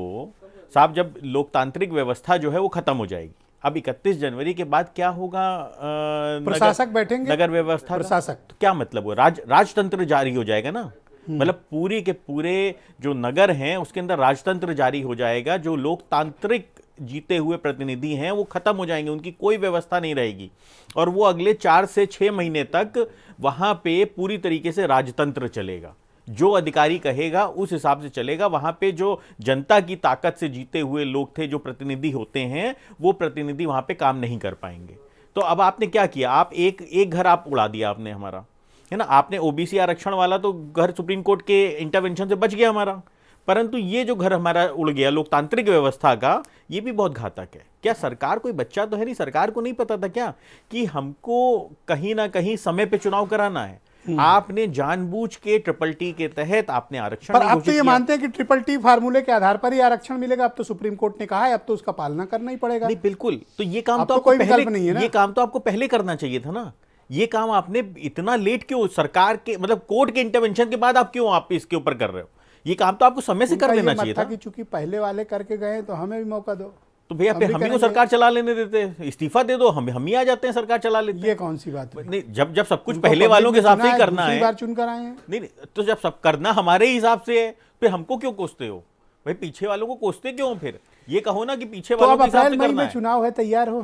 साहब जब लोकतांत्रिक व्यवस्था जो है वो खत्म हो जाएगी, अब 31 जनवरी के बाद क्या होगा? प्रशासक बैठेंगे, नगर व्यवस्था प्रशासक, तो क्या मतलब वो राजतंत्र जारी हो जाएगा ना, मतलब पूरे के पूरे जो नगर हैं उसके अंदर राजतंत्र जारी हो जाएगा। जो लोकतांत्रिक जीते हुए प्रतिनिधि हैं वो खत्म हो जाएंगे, उनकी कोई व्यवस्था नहीं रहेगी और वो अगले 4 से 6 महीने तक वहां पे पूरी तरीके से राजतंत्र चलेगा। जो अधिकारी कहेगा उस हिसाब से चलेगा। वहां पे जो जनता की ताकत से जीते हुए लोग थे, जो प्रतिनिधि होते हैं, वो प्रतिनिधि वहां पे काम नहीं कर पाएंगे। तो अब आपने क्या किया? आप एक घर आप उड़ा दिया आपने हमारा, है ना। आपने ओबीसी आरक्षण वाला तो घर सुप्रीम कोर्ट के इंटरवेंशन से बच गया हमारा, परंतु ये जो घर हमारा उड़ गया लोकतांत्रिक व्यवस्था का, ये भी बहुत घातक है। क्या सरकार कोई बच्चा तो है नहीं? सरकार को नहीं पता था क्या कि हमको कहीं ना कहीं समय पे चुनाव कराना है? आपने जानबूझ के ट्रिपल-टी के तहत आपने आरक्षण, पर आप तो ये मानते हैं कि ट्रिपल-टी फार्मूले के आधार पर ही आरक्षण मिलेगा? अब तो सुप्रीम कोर्ट ने कहा है, अब तो उसका पालना करना ही पड़ेगा। नहीं, बिल्कुल। तो ये काम तो कोई विकल्प नहीं है ना। ये काम तो आपको पहले करना चाहिए था ना। ये काम आपने इतना लेट क्यों? सरकार के मतलब कोर्ट के इंटरवेंशन के बाद आप क्यों आप इसके ऊपर कर रहे हो? ये काम तो आपको समय से कर लेना चाहिए था। कि चूंकि पहले वाले करके गए तो हमें भी मौका दो। तो भैया फिर हम ही को सरकार चला लेने देते, इस्तीफा दे दो, हम ही आ जाते हैं, सरकार चला लेते हैं। ये कौन सी बात है? नहीं, जब सब कुछ पहले वालों के हिसाब से ही करना है, बार चुन कर आए हैं। नहीं, तो जब सब करना हमारे हिसाब से है, फिर हमको क्यों कोसते हो भाई? पीछे वालों को कोसते क्यों? फिर ये कहो ना कि पीछे वालों के हिसाब से करना है। चुनाव है, तैयार हो?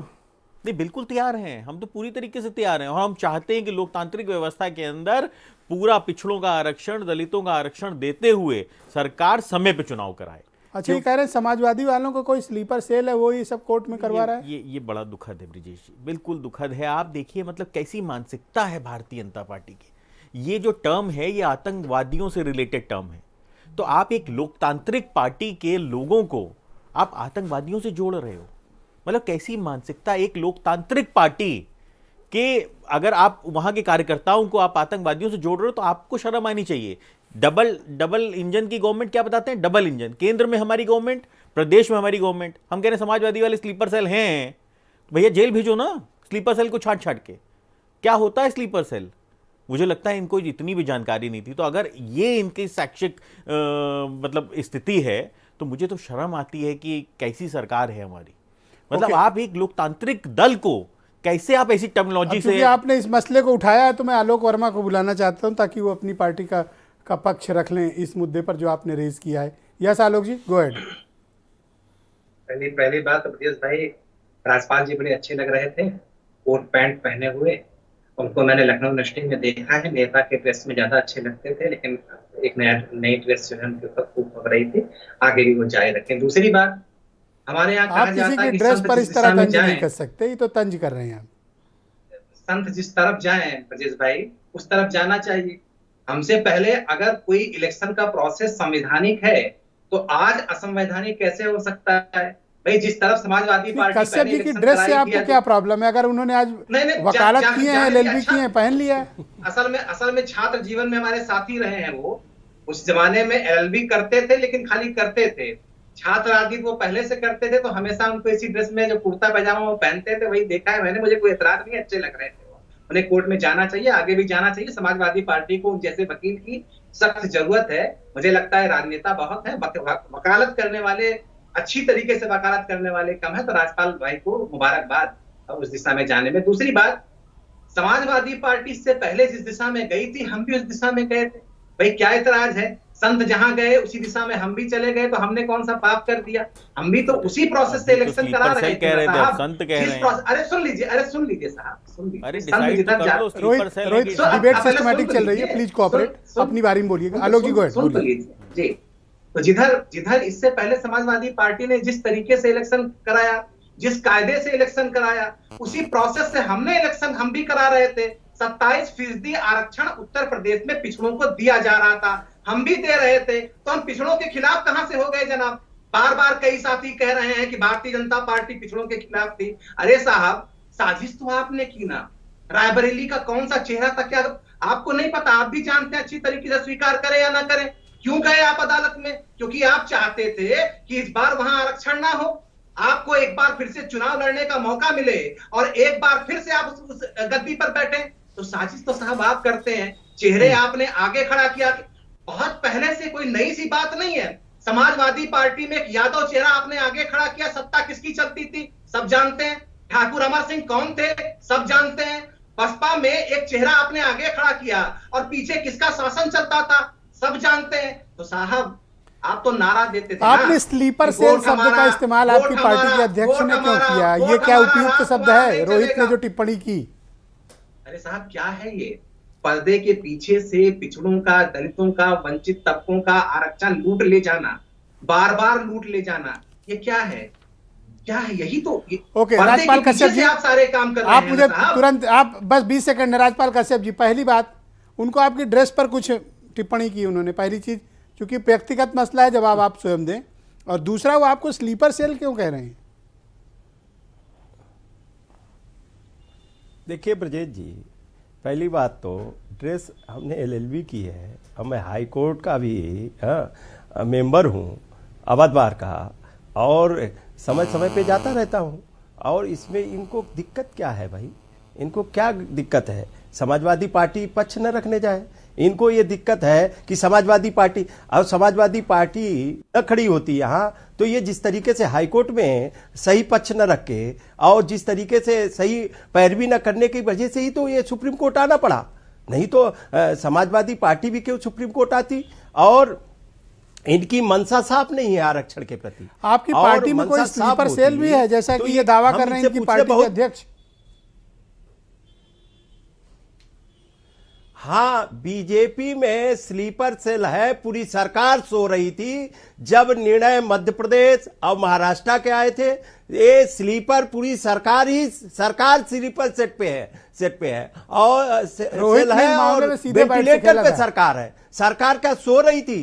नहीं, बिल्कुल तैयार हैं, हम तो पूरी तरीके से तैयार हैं और हम चाहते हैं कि लोकतांत्रिक व्यवस्था के अंदर पूरा पिछड़ों का आरक्षण, दलितों का आरक्षण देते हुए सरकार समय पे चुनाव कराए। अच्छा, ये कह रहे हैं समाजवादी वालों को कोई स्लीपर सेल है, वो ये सब कोर्ट में करवा रहा है। ये बड़ा दुखद है ब्रिजेश जी, बिल्कुल दुखद है। आप देखिए मतलब कैसी मानसिकता है भारतीय जनता पार्टी की। ये जो टर्म है ये आतंकवादियों से रिलेटेड टर्म है, तो आप एक लोकतांत्रिक पार्टी के लोगों को आप आतंकवादियों से जोड़ रहे हो। मतलब कैसी मानसिकता, एक लोकतांत्रिक पार्टी के अगर आप वहां के कार्यकर्ताओं को आप आतंकवादियों से जोड़ रहे हो तो आपको शर्म आनी चाहिए। डबल इंजन की गवर्नमेंट क्या बताते हैं? डबल इंजन, केंद्र में हमारी गवर्नमेंट, प्रदेश में हमारी गवर्नमेंट। हम कह रहे हैं समाजवादी वाले स्लीपर सेल हैं, भैया जेल भेजो ना स्लीपर सेल को छाट छाट के। क्या होता है स्लीपर सेल? मुझे लगता है इनको इतनी भी जानकारी नहीं थी। तो अगर ये इनकी शैक्षिक मतलब स्थिति है तो मुझे तो शर्म आती है कि कैसी सरकार है हमारी। मतलब आप एक लोकतांत्रिक दल को कैसे आप ऐसी टेक्नोलॉजी से, आपने इस मसले को उठाया है तो मैं आलोक वर्मा को बुलाना चाहता हूं ताकि वो अपनी पार्टी का पक्ष रख लें इस मुद्दे पर जो आपने रेज किया है। यस आलोक जी, गो अहेड। पहली बात, ब्रजेश भाई राजपाल जी बड़े अच्छे लग रहे थे, कोट पैंट पहने हुए। उनको मैंने लखनऊ यूनिवर्सिटी में देखा है, नेता के ड्रेस में ज्यादा अच्छे लगते थे, लेकिन एक नई ड्रेस जो है उनके ऊपर खूब हो रही थी। आगे भी वो जारी रखें। दूसरी बात, हमारे यहाँ कहा जाता है कि ड्रेस पर इस तरह तंज नहीं कर सकते, ये तो तंज कर रहे हैं आप। संत जिस तरफ जाएं ब्रजेश भाई, उस तरफ जाना चाहिए। हमसे पहले अगर कोई इलेक्शन का प्रोसेस संवैधानिक है तो आज असंवैधानिक कैसे हो सकता है भाई? जिस तरफ समाजवादी पार्टी कश्यप जी की ड्रेस से आपको क्या प्रॉब्लम है? अगर उन्होंने आज वकालत की है, LLB की है, पहन लिया है। असल में छात्र जीवन में हमारे साथी रहे हैं। वो उस जमाने में LLB करते थे, लेकिन खाली करते थे। छात्र राजनीति वो पहले से करते थे, तो हमेशा उनको इसी ड्रेस में जो कुर्ता पैजामा वो पहनते थे, वही देखा है मैंने। मुझे कोई एतराज नहीं, अच्छे लग रहे थे। उन्हें कोर्ट में जाना चाहिए, आगे भी जाना चाहिए। समाजवादी पार्टी को जैसे वकील की सख्त जरूरत है। मुझे लगता है राजनेता बहुत है, वकालत करने वाले, अच्छी तरीके से वकालत करने वाले कम है। तो राजपाल भाई को मुबारकबाद उस दिशा में जाने में। दूसरी बात, समाजवादी पार्टी से पहले जिस दिशा में गई थी, हम भी उस दिशा में गए थे। भाई क्या एतराज है? संत जहां गए उसी दिशा में हम भी चले गए, तो हमने कौन सा पाप कर दिया? हम भी तो उसी प्रोसेस से इलेक्शन करा रहे थे साहब। संत कह रहे हैं। अरे सुन लीजिए साहब, सुन लीजिए। अरे संत डिसाइड जिधर तो कर लो, रोहित स्लीपर रोहित सेल है डिबेट आप पहले सिस्टमैटिक सुन चल रही है, लीजिए। प्लीज कोऑपरेट, अपनी बारी में बोलिएगा। आलोक जी गो सुन तो लीजिए जी। तो जिधर इससे पहले समाजवादी पार्टी ने जिस तरीके से इलेक्शन कराया, जिस कायदे से इलेक्शन कराया, उसी प्रोसेस से हमने इलेक्शन हम भी करा रहे थे। 27% आरक्षण उत्तर प्रदेश में पिछड़ों को दिया जा रहा था, हम भी दे रहे थे, तो हम पिछड़ों के खिलाफ कहां से हो गए जनाब? बार बार कई साथी कह रहे हैं कि भारतीय जनता पार्टी पिछड़ों के खिलाफ थी। अरे साहब, साजिश तो आपने की ना। रायबरेली का कौन सा चेहरा था, क्या आपको नहीं पता? आप भी जानते हैं अच्छी तरीके से, स्वीकार करें या ना करें। क्यों गए आप अदालत में? क्योंकि आप चाहते थे कि इस बार वहां आरक्षण ना हो, आपको एक बार फिर से चुनाव लड़ने का मौका मिले और एक बार फिर से आप उस गद्दी पर बैठे। तो साजिश तो साहब आप करते हैं, चेहरे आपने आगे खड़ा किया। बहुत पहले से कोई नई सी बात नहीं है। समाजवादी पार्टी में एक यादव चेहरा आपने आगे खड़ा किया, सत्ता किसकी चलती थी सब जानते हैं। ठाकुर अमर सिंह कौन थे सब जानते हैं। बसपा में एक चेहरा आपने आगे खड़ा किया और पीछे किसका शासन चलता था सब जानते हैं। तो साहब आप तो नारा देते थे, आपने स्लीपर सेल शब्द का इस्तेमाल आपकी पार्टी के अध्यक्ष ने क्यों किया? ये क्या उपयुक्त शब्द है रोहित ने जो टिप्पणी की? अरे साहब क्या है ये? पर्दे के पीछे से पिछड़ों का, दलितों का, वंचित तबकों का आरक्षण लूट ले जाना, बार बार लूट ले जाना, ये क्या है? क्या है? यही तो ओके राजपाल कश्यप जी, आप सारे काम कर रहे हैं। आप मुझे तुरंत, आप बस 20 सेकंड है। राजपाल कश्यप जी, पहली बात, उनको आपकी ड्रेस पर कुछ टिप्पणी की उन्होंने, पहली चीज, क्योंकि व्यक्तिगत मसला है, जवाब आप स्वयं दें। और दूसरा, वो आपको स्लीपर सेल क्यों कह रहे हैं? देखिए ब्रजेश जी, पहली बात तो ड्रेस हमने एलएलबी की है और मैं हाई कोर्ट का भी मेंबर हूँ, अवध बार का, और समय समय पे जाता रहता हूँ। और इसमें इनको दिक्कत क्या है भाई? इनको क्या दिक्कत है? समाजवादी पार्टी पक्ष न रखने जाए। इनको ये दिक्कत है कि समाजवादी पार्टी, और समाजवादी पार्टी न खड़ी होती यहाँ, तो ये जिस तरीके से हाईकोर्ट में सही पक्ष न रख के और जिस तरीके से सही पैरवी न करने की वजह से ही तो ये सुप्रीम कोर्ट आना पड़ा। नहीं तो समाजवादी पार्टी भी क्यों सुप्रीम कोर्ट आती? और इनकी मनसा साफ नहीं है आरक्षण के प्रति। आपकी पार्टी में कोई स्लीपर सेल भी है, जैसा कि ये दावा कर रहे हैं इनकी पार्टी के अध्यक्ष? हाँ, बीजेपी में स्लीपर सेल है। पूरी सरकार सो रही थी जब निर्णय मध्य प्रदेश और महाराष्ट्र के आए थे। ये स्लीपर पूरी सरकार स्लीपर सेट पे है और सेल है और वेंटिलेटर पे सरकार है। सरकार क्या सो रही थी?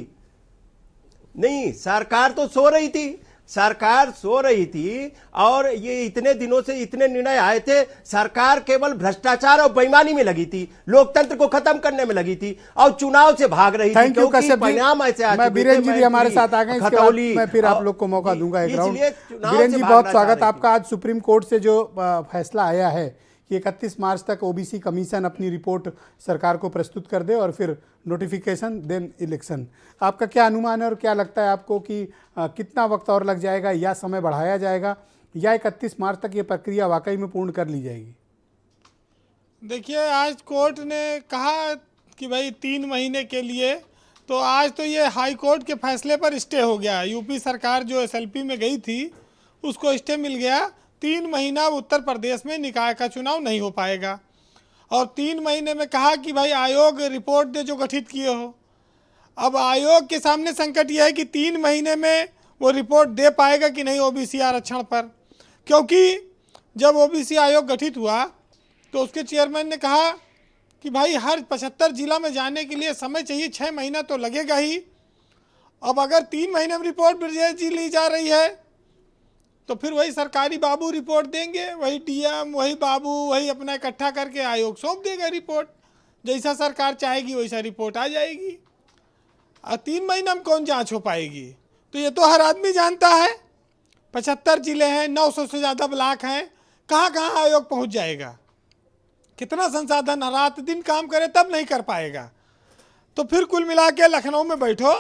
नहीं, सरकार तो सो रही थी। सरकार सो रही थी और ये इतने दिनों से इतने निर्णय आए थे। सरकार केवल भ्रष्टाचार और बेईमानी में लगी थी, लोकतंत्र को खत्म करने में लगी थी और चुनाव से भाग रही थी। क्योंकि परिणाम ऐसे आ चुके थे। बीरेन जी भी हमारे साथ आ गए, इसके बाद मैं फिर आप लोग को मौका दूंगा एक राउंड। बीरेन जी, बहुत स्वागत आपका। आज सुप्रीम कोर्ट से जो फैसला आया है कि 31 मार्च तक ओबीसी कमीशन अपनी रिपोर्ट सरकार को प्रस्तुत कर दे और फिर नोटिफिकेशन देन इलेक्शन, आपका क्या अनुमान है और क्या लगता है आपको कि कितना वक्त और लग जाएगा या समय बढ़ाया जाएगा या 31 मार्च तक ये प्रक्रिया वाकई में पूर्ण कर ली जाएगी? देखिए, आज कोर्ट ने कहा कि भाई 3 महीने के लिए, तो आज तो ये हाई कोर्ट के फैसले पर स्टे हो गया। यूपी सरकार जो एसएलपी में गई थी उसको स्टे मिल गया। 3 महीना उत्तर प्रदेश में निकाय का चुनाव नहीं हो पाएगा। और 3 महीने में कहा कि भाई आयोग रिपोर्ट दे जो गठित किए हो। अब आयोग के सामने संकट यह है कि 3 महीने में वो रिपोर्ट दे पाएगा कि नहीं ओबीसी आरक्षण पर, क्योंकि जब ओबीसी आयोग गठित हुआ तो उसके चेयरमैन ने कहा कि भाई हर 75 जिला में जाने के लिए समय चाहिए, 6 महीना तो लगेगा ही। अब अगर 3 महीने में रिपोर्ट ब्रजेश जी ली जा रही है तो फिर वही सरकारी बाबू रिपोर्ट देंगे, वही डीएम, वही बाबू, वही अपना इकट्ठा करके आयोग सौंप देगा रिपोर्ट। जैसा सरकार चाहेगी वैसा रिपोर्ट आ जाएगी। और 3 महीना में कौन जांच हो पाएगी? तो ये तो हर आदमी जानता है। 75 जिले हैं, 900 से ज़्यादा ब्लॉक हैं, कहाँ कहाँ आयोग पहुँच जाएगा? कितना संसाधन रात दिन काम करे तब नहीं कर पाएगा। तो फिर कुल मिला के लखनऊ में बैठो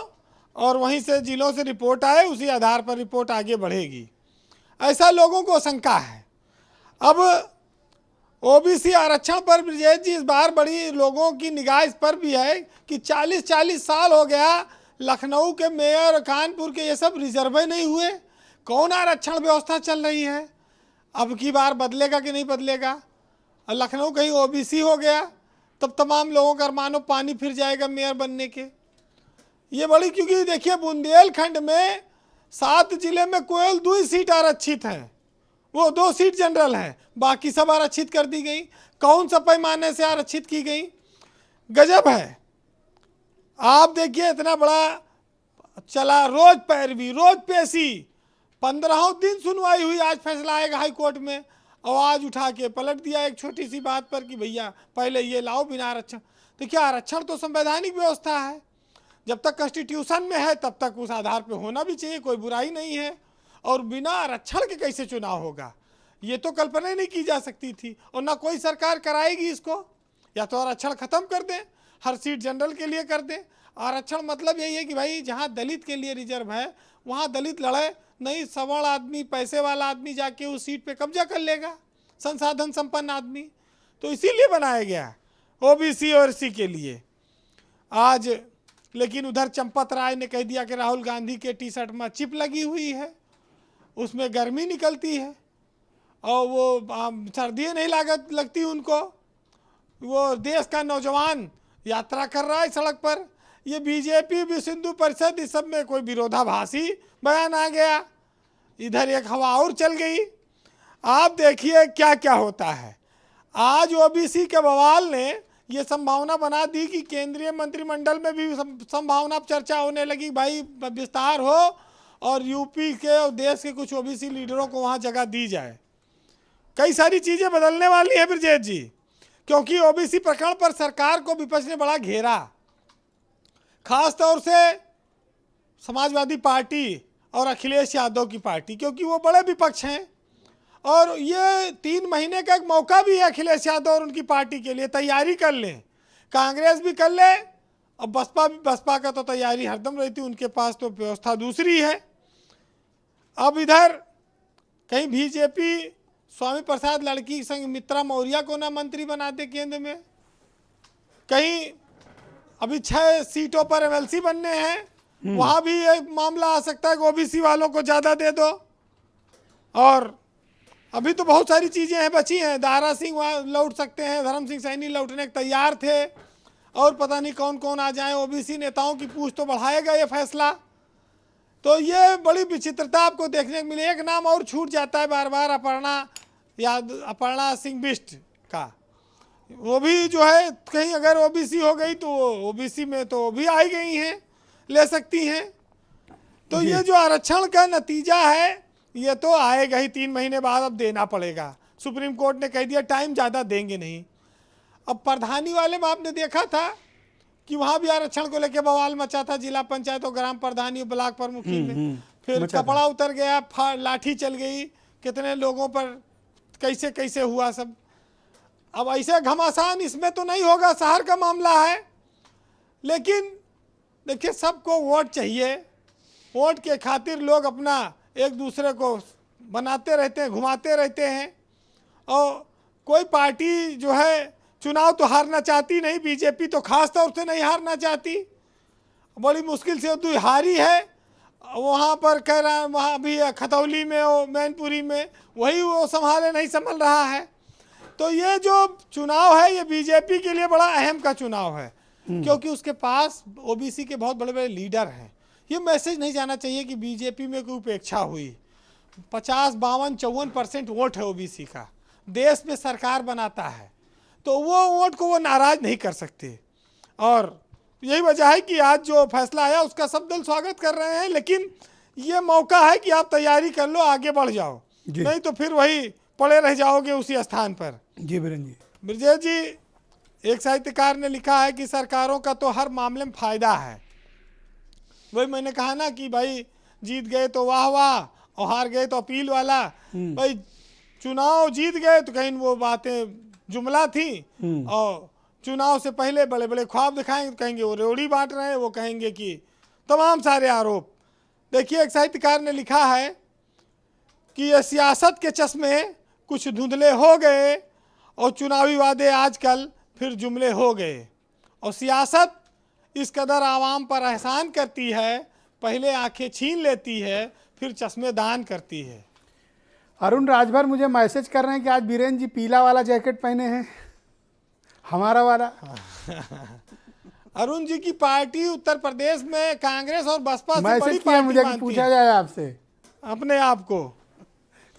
और वहीं से जिलों से रिपोर्ट आए, उसी आधार पर रिपोर्ट आगे बढ़ेगी, ऐसा लोगों को शंका है। अब ओबीसी आरक्षण पर ब्रजेश जी इस बार बड़ी लोगों की निगाह इस पर भी है कि 40-40 साल हो गया लखनऊ के मेयर, कानपुर के, ये सब रिजर्व नहीं हुए। कौन आरक्षण व्यवस्था चल रही है? अब की बार बदलेगा कि नहीं बदलेगा? और लखनऊ कहीं ओबीसी हो गया तब तमाम लोगों का मानो पानी फिर जाएगा मेयर बनने के। ये बड़ी, क्योंकि देखिए बुंदेलखंड में 7 जिले में केवल 2 सीट आरक्षित हैं, वो 2 सीट जनरल हैं, बाकी सब आरक्षित कर दी गई। कौन सा पैमाने से आरक्षित की गई? गजब है। आप देखिए इतना बड़ा चला, रोज पैरवी, रोज पेशी, 15 दिन सुनवाई हुई, आज फैसला आएगा हाई कोर्ट में, आवाज उठा के पलट दिया एक छोटी सी बात पर कि भैया पहले ये लाओ बिना आरक्षण। तो क्या आरक्षण तो संवैधानिक व्यवस्था है, जब तक कॉन्स्टिट्यूशन में है तब तक उस आधार पे होना भी चाहिए, कोई बुराई नहीं है। और बिना आरक्षण के कैसे चुनाव होगा, ये तो कल्पना ही नहीं की जा सकती थी, और ना कोई सरकार कराएगी इसको। या तो आरक्षण खत्म कर दें, हर सीट जनरल के लिए कर दें। आरक्षण मतलब यही है कि भाई जहाँ दलित के लिए रिजर्व है वहाँ दलित लड़े, नहीं सवर्ण आदमी, पैसे वाला आदमी जाके उस सीट पे कब्जा कर लेगा, संसाधन संपन्न आदमी। तो इसीलिए बनाया गया ओबीसी और एससी के लिए। आज लेकिन उधर चंपत राय ने कह दिया कि राहुल गांधी के टी शर्ट में चिप लगी हुई है, उसमें गर्मी निकलती है और वो सर्दी नहीं लगती उनको। वो देश का नौजवान यात्रा कर रहा है सड़क पर, ये बीजेपी, विश्व हिंदू परिषद, इस सब में कोई विरोधाभासी बयान आ गया, इधर एक हवा और चल गई। आप देखिए क्या क्या होता है। आज ओबीसी के बवाल ने ये संभावना बना दी कि केंद्रीय मंत्रिमंडल में भी संभावना चर्चा होने लगी, भाई विस्तार हो और यूपी के और देश के कुछ ओबीसी लीडरों को वहाँ जगह दी जाए। कई सारी चीज़ें बदलने वाली है ब्रजेश जी, क्योंकि ओबीसी प्रकरण पर सरकार को विपक्ष ने बड़ा घेरा, खास तौर से समाजवादी पार्टी और अखिलेश यादव की पार्टी, क्योंकि वो बड़े विपक्ष हैं। और ये 3 महीने का एक मौका भी है अखिलेश यादव और उनकी पार्टी के लिए, तैयारी कर लें। कांग्रेस भी कर ले और बसपा का तो तैयारी हरदम रहती, उनके पास तो व्यवस्था दूसरी है। अब इधर कहीं बीजेपी स्वामी प्रसाद लड़की संग मित्रा मौर्य को ना मंत्री बना दे केंद्र में, कहीं अभी 6 सीटों पर एमएलसी बनने हैं, वहाँ भी एक मामला आ सकता है कि ओबीसी वालों को ज़्यादा दे दो। और अभी तो बहुत सारी चीज़ें हैं बची हैं, दारा सिंह वहाँ लौट सकते हैं, धर्म सिंह सैनी लौटने के तैयार थे, और पता नहीं कौन कौन आ जाए। ओबीसी नेताओं की पूछ तो बढ़ाएगा ये फैसला। तो ये बड़ी विचित्रता आपको देखने को मिली। एक नाम और छूट जाता है बार बार, अपर्णा सिंह बिष्ट का, वो भी जो है कहीं अगर ओबीसी हो गई तो ओबीसी में तो भी आई गई हैं, ले सकती हैं। तो ये जो आरक्षण का नतीजा है ये तो आएगा ही 3 महीने बाद, अब देना पड़ेगा। सुप्रीम कोर्ट ने कह दिया टाइम ज़्यादा देंगे नहीं। अब प्रधानी वाले में आपने देखा था कि वहाँ भी आरक्षण को लेकर बवाल मचा था, जिला पंचायत और ग्राम प्रधानी, ब्लॉक प्रमुखी में, फिर कपड़ा उतर गया, लाठी चल गई, कितने लोगों पर कैसे कैसे हुआ सब। अब ऐसे घमासान इसमें तो नहीं होगा, शहर का मामला है। लेकिन देखिए सबको वोट चाहिए, वोट के खातिर लोग अपना एक दूसरे को बनाते रहते हैं, घुमाते रहते हैं। और कोई पार्टी जो है चुनाव तो हारना चाहती नहीं, बीजेपी तो खास तौर से नहीं हारना चाहती, बड़ी मुश्किल से तो हारी है। वहाँ पर कह रहा है, वहाँ भी खतौली में और मैनपुरी में वही वो नहीं संभल रहा है। तो ये जो चुनाव है ये बीजेपी के लिए बड़ा अहम का चुनाव है, क्योंकि उसके पास ओबीसी के बहुत बड़े बड़े लीडर हैं। ये मैसेज नहीं जाना चाहिए कि बीजेपी में कोई उपेक्षा हुई। 50, 52, 54% वोट है ओबीसी का, देश में सरकार बनाता है, तो वो वोट को वो नाराज नहीं कर सकते। और यही वजह है कि आज जो फैसला आया उसका सब दल स्वागत कर रहे हैं। लेकिन ये मौका है कि आप तैयारी कर लो, आगे बढ़ जाओ, नहीं तो फिर वही पड़े रह जाओगे उसी स्थान पर। जी बीरेन जी। ब्रजेश जी, एक साहित्यकार ने लिखा है कि सरकारों का तो हर मामले में फायदा है। वही मैंने कहा ना कि भाई जीत गए तो वाह वाह और हार गए तो अपील वाला। भाई चुनाव जीत गए तो कहीं वो बातें जुमला थी, और चुनाव से पहले बड़े बड़े ख्वाब दिखाएंगे तो कहेंगे वो रेवड़ी बांट रहे हैं, वो कहेंगे कि तमाम सारे आरोप। देखिए एक साहित्यकार ने लिखा है कि ये सियासत के चश्मे कुछ धुंधले हो गए और चुनावी वादे आजकल फिर जुमले हो गए। और सियासत इस कदर आवाम पर एहसान करती है, पहले आंखें छीन लेती है, फिर चश्मे दान करती है। अरुण राजभर मुझे मैसेज कर रहे हैं कि आज बीरेन जी पीला वाला जैकेट पहने हैं, हमारा वाला। अरुण जी की पार्टी उत्तर प्रदेश में कांग्रेस और बसपा से बड़ी मैसेज किया पार्टी मुझे कि मानती पूछा है जाए आपसे अपने आप को।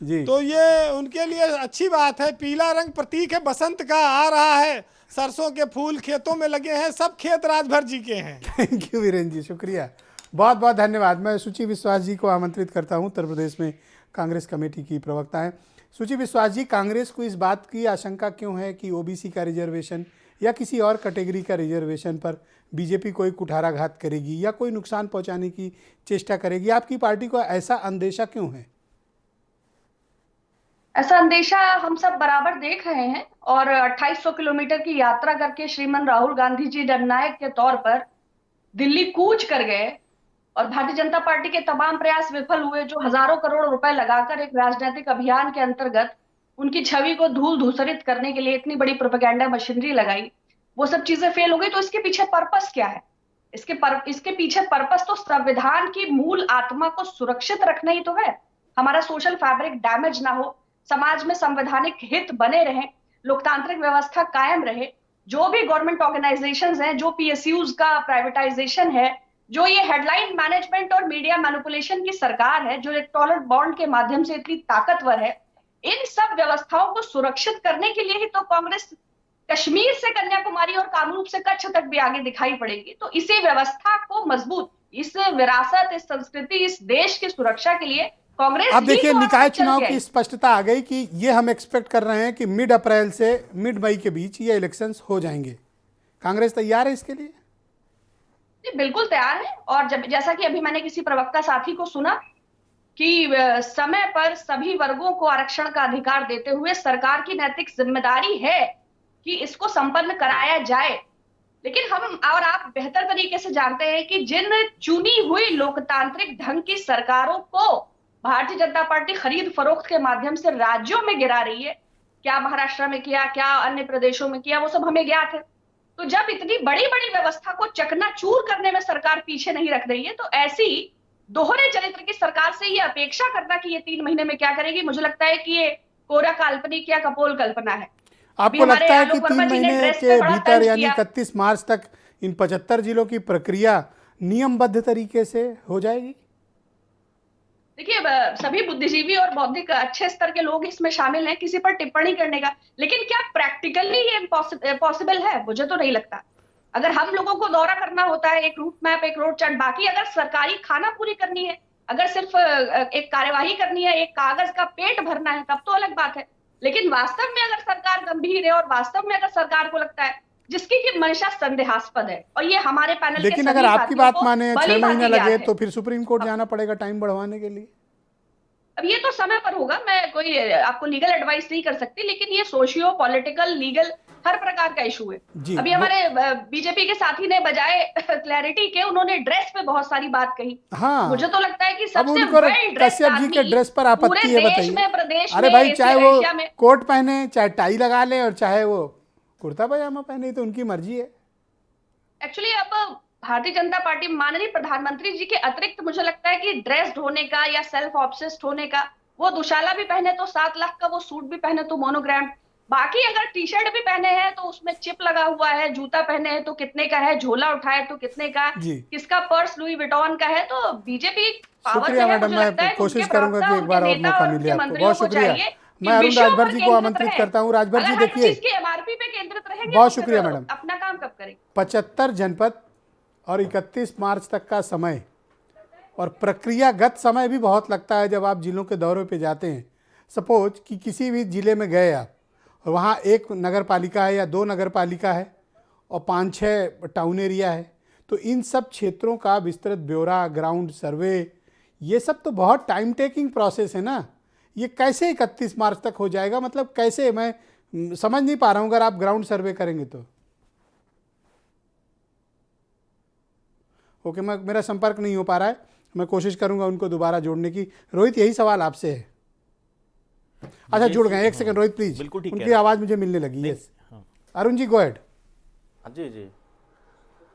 जी। तो ये उनके लिए अच्छी बात है। पीला रंग प्रतीक है बसंत का, आ रहा है, सरसों के फूल खेतों में लगे हैं, सब खेत राजभर जी के हैं। थैंक यू वीरेन जी, शुक्रिया, बहुत बहुत धन्यवाद। मैं सुचि विश्वास जी को आमंत्रित करता हूं, उत्तर प्रदेश में कांग्रेस कमेटी की प्रवक्ता हैं। सुचि विश्वास जी, कांग्रेस को इस बात की आशंका क्यों है कि ओबीसी का रिजर्वेशन या किसी और कैटेगरी का रिजर्वेशन पर बीजेपी कोई कुठाराघात करेगी या कोई नुकसान पहुंचाने की चेष्टा करेगी? आपकी पार्टी को ऐसा अंदेशा क्यों है? ऐसा अंदेशा हम सब बराबर देख रहे हैं और 2800 किलोमीटर की यात्रा करके श्रीमान राहुल गांधी जी जननायक के तौर पर दिल्ली कूच कर गए और भारतीय जनता पार्टी के तमाम प्रयास विफल हुए, जो हजारों करोड़ रुपए लगाकर एक राजनीतिक अभियान के अंतर्गत उनकी छवि को धूल धूसरित करने के लिए इतनी बड़ी प्रोपेगेंडा मशीनरी लगाई, वो सब चीजें फेल हो गई। तो इसके पीछे पर्पस क्या है? इसके पीछे पर्पस तो संविधान की मूल आत्मा को सुरक्षित रखना ही तो है। हमारा सोशल फैब्रिक डैमेज ना हो, समाज में संवैधानिक हित बने रहे, लोकतांत्रिक व्यवस्था कायम रहे। जो भी गवर्नमेंट ऑर्गेनाइजेशंस हैं, जो पीएसयूज का प्राइवेटाइजेशन है, जो ये हेडलाइन मैनेजमेंट और मीडिया मैनिपुलेशन की सरकार है, जो इलेक्टोरल बॉन्ड के माध्यम से इतनी ताकतवर है, इन सब व्यवस्थाओं को सुरक्षित करने के लिए ही तो कांग्रेस कश्मीर से कन्याकुमारी और कामरूप से कच्छ तक भी आगे दिखाई पड़ेगी। तो इसी व्यवस्था को मजबूत, इस विरासत, इस संस्कृति, इस देश की सुरक्षा के लिए कांग्रेस अब देखिए, ही तो निकाय आगे चल चुनाव के की स्पष्टता आ गई कि ये हम एक्सपेक्ट कर रहे हैं कि मिड अप्रैल से मिड मई के बीच ये इलेक्शंस हो जाएंगे। कांग्रेस तैयार है इसके लिए? जी, बिल्कुल तैयार है। और जब जैसा कि अभी मैंने किसी प्रवक्ता साथी को सुना कि समय पर सभी वर्गों को आरक्षण का अधिकार देते हुए सरकार की नैतिक जिम्मेदारी है कि इसको संपन्न कराया जाए। लेकिन हम और आप बेहतर तरीके से जानते हैं कि जिन चुनी हुई लोकतांत्रिक ढंग की सरकारों को भारतीय जनता पार्टी खरीद फरोख्त के माध्यम से राज्यों में गिरा रही है, क्या महाराष्ट्र में किया, क्या अन्य प्रदेशों में किया, वो सब हमें ज्ञात है। तो जब इतनी बड़ी बड़ी व्यवस्था को चकनाचूर करने में सरकार पीछे नहीं रख रही है, तो ऐसी दोहरे चरित्र की सरकार से ये अपेक्षा करना कि ये 3 महीने में क्या करेगी, मुझे लगता है कि ये कोरा काल्पनिक या कपोल कल्पना है। आपको लगता है कि 3 महीने के भीतर यानी 31 मार्च तक इन 75 जिलों की प्रक्रिया नियमबद्ध तरीके से हो जाएगी? देखिए, सभी बुद्धिजीवी और बौद्धिक अच्छे स्तर के लोग इसमें शामिल हैं किसी पर टिप्पणी करने का, लेकिन क्या प्रैक्टिकली ये पॉसिबल है? मुझे तो नहीं लगता। अगर हम लोगों को दौरा करना होता है, एक रूट मैप, एक रोड चार्ट, बाकी अगर सरकारी खाना पूरी करनी है, अगर सिर्फ एक कार्यवाही करनी है, एक कागज का पेट भरना है, तब तो अलग बात है। लेकिन वास्तव में अगर सरकार गंभीर है और वास्तव में अगर सरकार को लगता है जिसकी की मंशा संदेहास्पद है, और ये हमारे पैनल के लेकिन अगर आपकी बात माने 6 महीने लगे तो फिर सुप्रीम कोर्ट जाना पड़ेगा टाइम बढ़वाने के लिए। अब ये तो समय पर होगा, मैं कोई आपको लीगल एडवाइस नहीं कर सकती, लेकिन ये सोशियो पॉलिटिकल लीगल हर प्रकार का इशू है। अभी हमारे बीजेपी के साथी ने बजाय क्लैरिटी के उन्होंने ड्रेस पे बहुत सारी बात कही। हाँ, मुझे तो लगता है कि सबसे कश्यप जी के ड्रेस पर आपत्ति है, बताइए। अरे भाई, चाहे वो कोट पहने, चाहे टाई लगा ले और चाहे वो कुर्ता पजामा पहने, तो उनकी मर्जी है। एक्चुअली अब भारतीय जनता पार्टी माननीय प्रधानमंत्री जी के अतिरिक्त मुझे लगता है कि ड्रेस्ड होने का या सेल्फ ऑब्सेस्ड होने का, वो दुशाला भी पहने तो 7 लाख का, वो सूट भी पहने तो मोनोग्राम, बाकी अगर टी शर्ट भी पहने हैं तो उसमें चिप लगा हुआ है, जूता पहने हैं तो कितने का है, झोला उठाए तो कितने का, किसका पर्स लुई विटॉन का है। तो बीजेपी शुक्रिया मैडम, मैं कोशिश करूंगा कि एक बार और मौका मिले आपको। बहुत शुक्रिया। मैं अरुण राजभर जी को आमंत्रित करता हूँ। राजभर जी, देखिए, एमआरपी पे केंद्रित रहेंगे, बहुत शुक्रिया मैडम। अपना काम कब करेंगे? 75 जनपद और 31 मार्च तक का समय, और प्रक्रियागत समय भी बहुत लगता है जब आप जिलों के दौरे पे जाते हैं। सपोज कि किसी भी ज़िले में गए आप और वहाँ 1 नगर पालिका है या 2 नगर पालिका है और 5-6 टाउन एरिया है, तो इन सब क्षेत्रों का विस्तृत ब्यौरा, ग्राउंड सर्वे, ये सब तो बहुत टाइम टेकिंग प्रोसेस है ना। ये कैसे 31 मार्च तक हो जाएगा? मतलब कैसे, मैं समझ नहीं पा रहा हूँ। अगर आप ग्राउंड सर्वे करेंगे तो ओके, मेरा संपर्क नहीं हो पा रहा है, मैं कोशिश करूंगा उनको दोबारा जोड़ने की। रोहित, यही सवाल आपसे है। अच्छा, जुड़ गए। 1 सेकंड रोहित प्लीज, उनकी आवाज़ मुझे मिलने लगी। Yes, Arun ji go ahead. जी जी,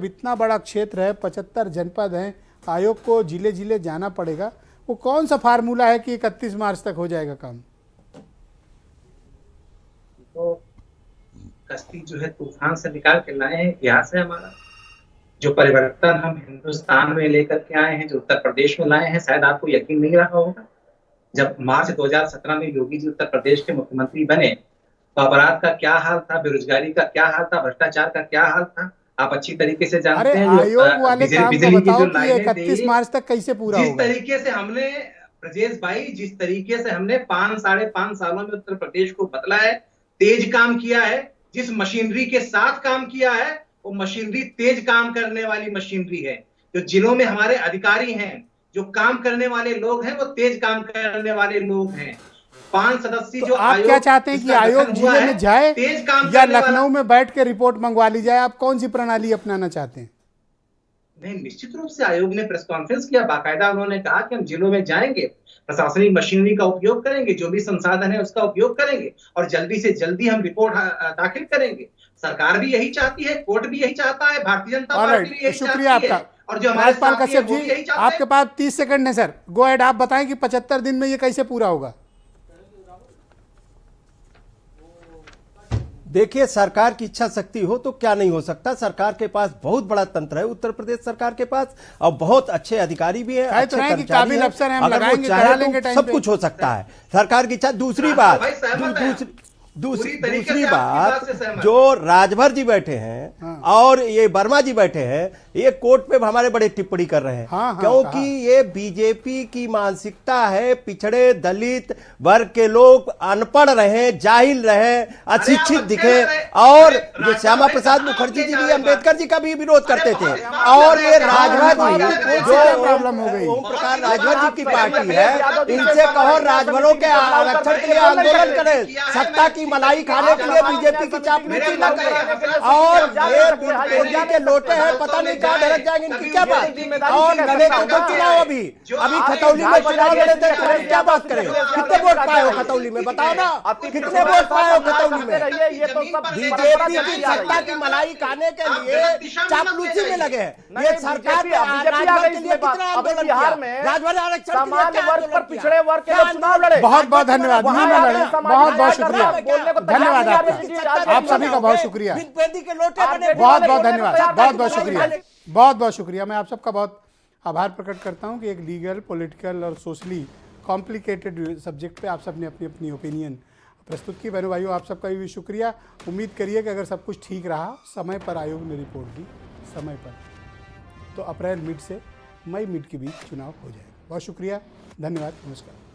जब इतना बड़ा क्षेत्र है, 75 जनपद हैं, आयोग को जिले जिले जाना पड़ेगा। वो कौन सा फार्मूला है कि 31 मार्च तक हो जाएगा काम? तो कश्ती जो है तूफान से निकाल के लाए हैं, इतिहास है हमारा। जो परिवर्तन हम हिंदुस्तान में लेकर के आए हैं, जो उत्तर प्रदेश में लाए हैं, शायद आपको यकीन नहीं रहा होगा। जब मार्च 2017 में योगी जी उत्तर प्रदेश के मुख्यमंत्री बने तो अपराध का क्या हाल था, बेरोजगारी का क्या हाल था, भ्रष्टाचार का क्या हाल था, आप अच्छी तरीके से जानते अरे हैं। आयोग वाले काम का बताओ कि ये 31 मार्च तक कैसे पूरा होगा? जिस तरीके से हमने ब्रजेश भाई, जिस तरीके से हमने 5-5.5 सालों में उत्तर प्रदेश को बदला है, तेज काम किया है, जिस मशीनरी के साथ काम किया है वो मशीनरी तेज काम करने वाली मशीनरी है। जो जिलों में हमारे अधिकारी हैं, जो काम करने वाले लोग हैं, वो तेज काम करने वाले लोग हैं। 5 सदस्यीय तो जो आप आयोग, क्या चाहते हैं कि आयोग जिले में जाए तेज काम या करने वाला- लखनऊ में बैठ के रिपोर्ट मंगवा ली जाए? आप कौन सी प्रणाली अपनाना चाहते हैं? नहीं, निश्चित रूप से आयोग ने प्रेस कॉन्फ्रेंस किया, बाकायदा उन्होंने कहा कि हम जिलों में जाएंगे, प्रशासनिक मशीनरी का उपयोग करेंगे, जो भी संसाधन है उसका उपयोग करेंगे और जल्दी से जल्दी हम रिपोर्ट दाखिल करेंगे। सरकार भी यही चाहती है, कोर्ट भी यही चाहता है, भारतीय जनता पार्टी भी यही शुक्रिया चाहती है। आपका। और जो हमारे राजपाल साथी हैं, कश्यप वो भी जी, यही चाहते आपके हैं। पास 30 सेकंड है सर, गो अहेड। आप बताएं कि 75 दिन में ये कैसे पूरा होगा? देखिए, सरकार की इच्छा शक्ति हो तो क्या नहीं हो सकता। सरकार के पास बहुत बड़ा तंत्र है उत्तर प्रदेश सरकार के पास, और बहुत अच्छे अधिकारी भी हैं, अच्छे तो है कि कर्मचारी काबिल हैं। अफसर हैं, हम अगर वो लगाएंगे, चाहे करा तो लेंगे टाइम सब पे। कुछ हो सकता है, सरकार की इच्छा। दूसरी बात, दूसरी बात, जो राजभर जी बैठे हैं और ये वर्मा जी बैठे हैं, ये कोर्ट पे हमारे बड़े टिप्पणी कर रहे हैं। क्योंकि ये बीजेपी की मानसिकता है, पिछड़े दलित वर्ग के लोग अनपढ़ रहे, जाहिल रहे, अशिक्षित दिखे। और जो श्यामा प्रसाद मुखर्जी जी भी अम्बेडकर जी का भी विरोध करते थे। और ये राजभर जी, जो प्रॉब्लम हो गई, ओम प्रकाश राजभर जी की पार्टी है, इनसे कहो राजभरों के आरक्षण के लिए आंदोलन करें, सत्ता की मलाई खाने के लिए बीजेपी की चापलूसी न करें। और ये बीजेपी के लोटे हैं, पता नहीं कहां ढलक जाएंगे, इनकी क्या बात। और लड़े तो चुनाव अभी खतौली में चुनाव लड़े थे, तो क्या बात करें? कितने वोट पाए हो खतौली में, बताओ ना, कितने वोट पाए हो खतौली में? बीजेपी की सत्ता की मलाई खाने के लिए चापलूसी में लगे हैं। ये सरकार राजभर के लिए कितना आंदोलन किया, राजभर आरक्षण के लिए क्या आंदोलन किया? बहुत बहुत धन्यवाद। बहुत बहुत शुक्रिया, धन्यवाद आपका, आप सभी का बहुत शुक्रिया, बहुत बहुत धन्यवाद, बहुत बहुत शुक्रिया, बहुत बहुत शुक्रिया। मैं आप सबका बहुत आभार प्रकट करता हूं कि एक लीगल, पॉलिटिकल और सोशली कॉम्प्लिकेटेड सब्जेक्ट पे आप सब ने अपनी अपनी ओपिनियन प्रस्तुत की। बहनों भाइयों, आप सबका भी शुक्रिया। उम्मीद करिए कि अगर सब कुछ ठीक रहा, समय पर आयोग ने रिपोर्ट दी समय पर, तो अप्रैल मिड से मई मिड के बीच चुनाव हो जाएगा। बहुत शुक्रिया, धन्यवाद, नमस्कार।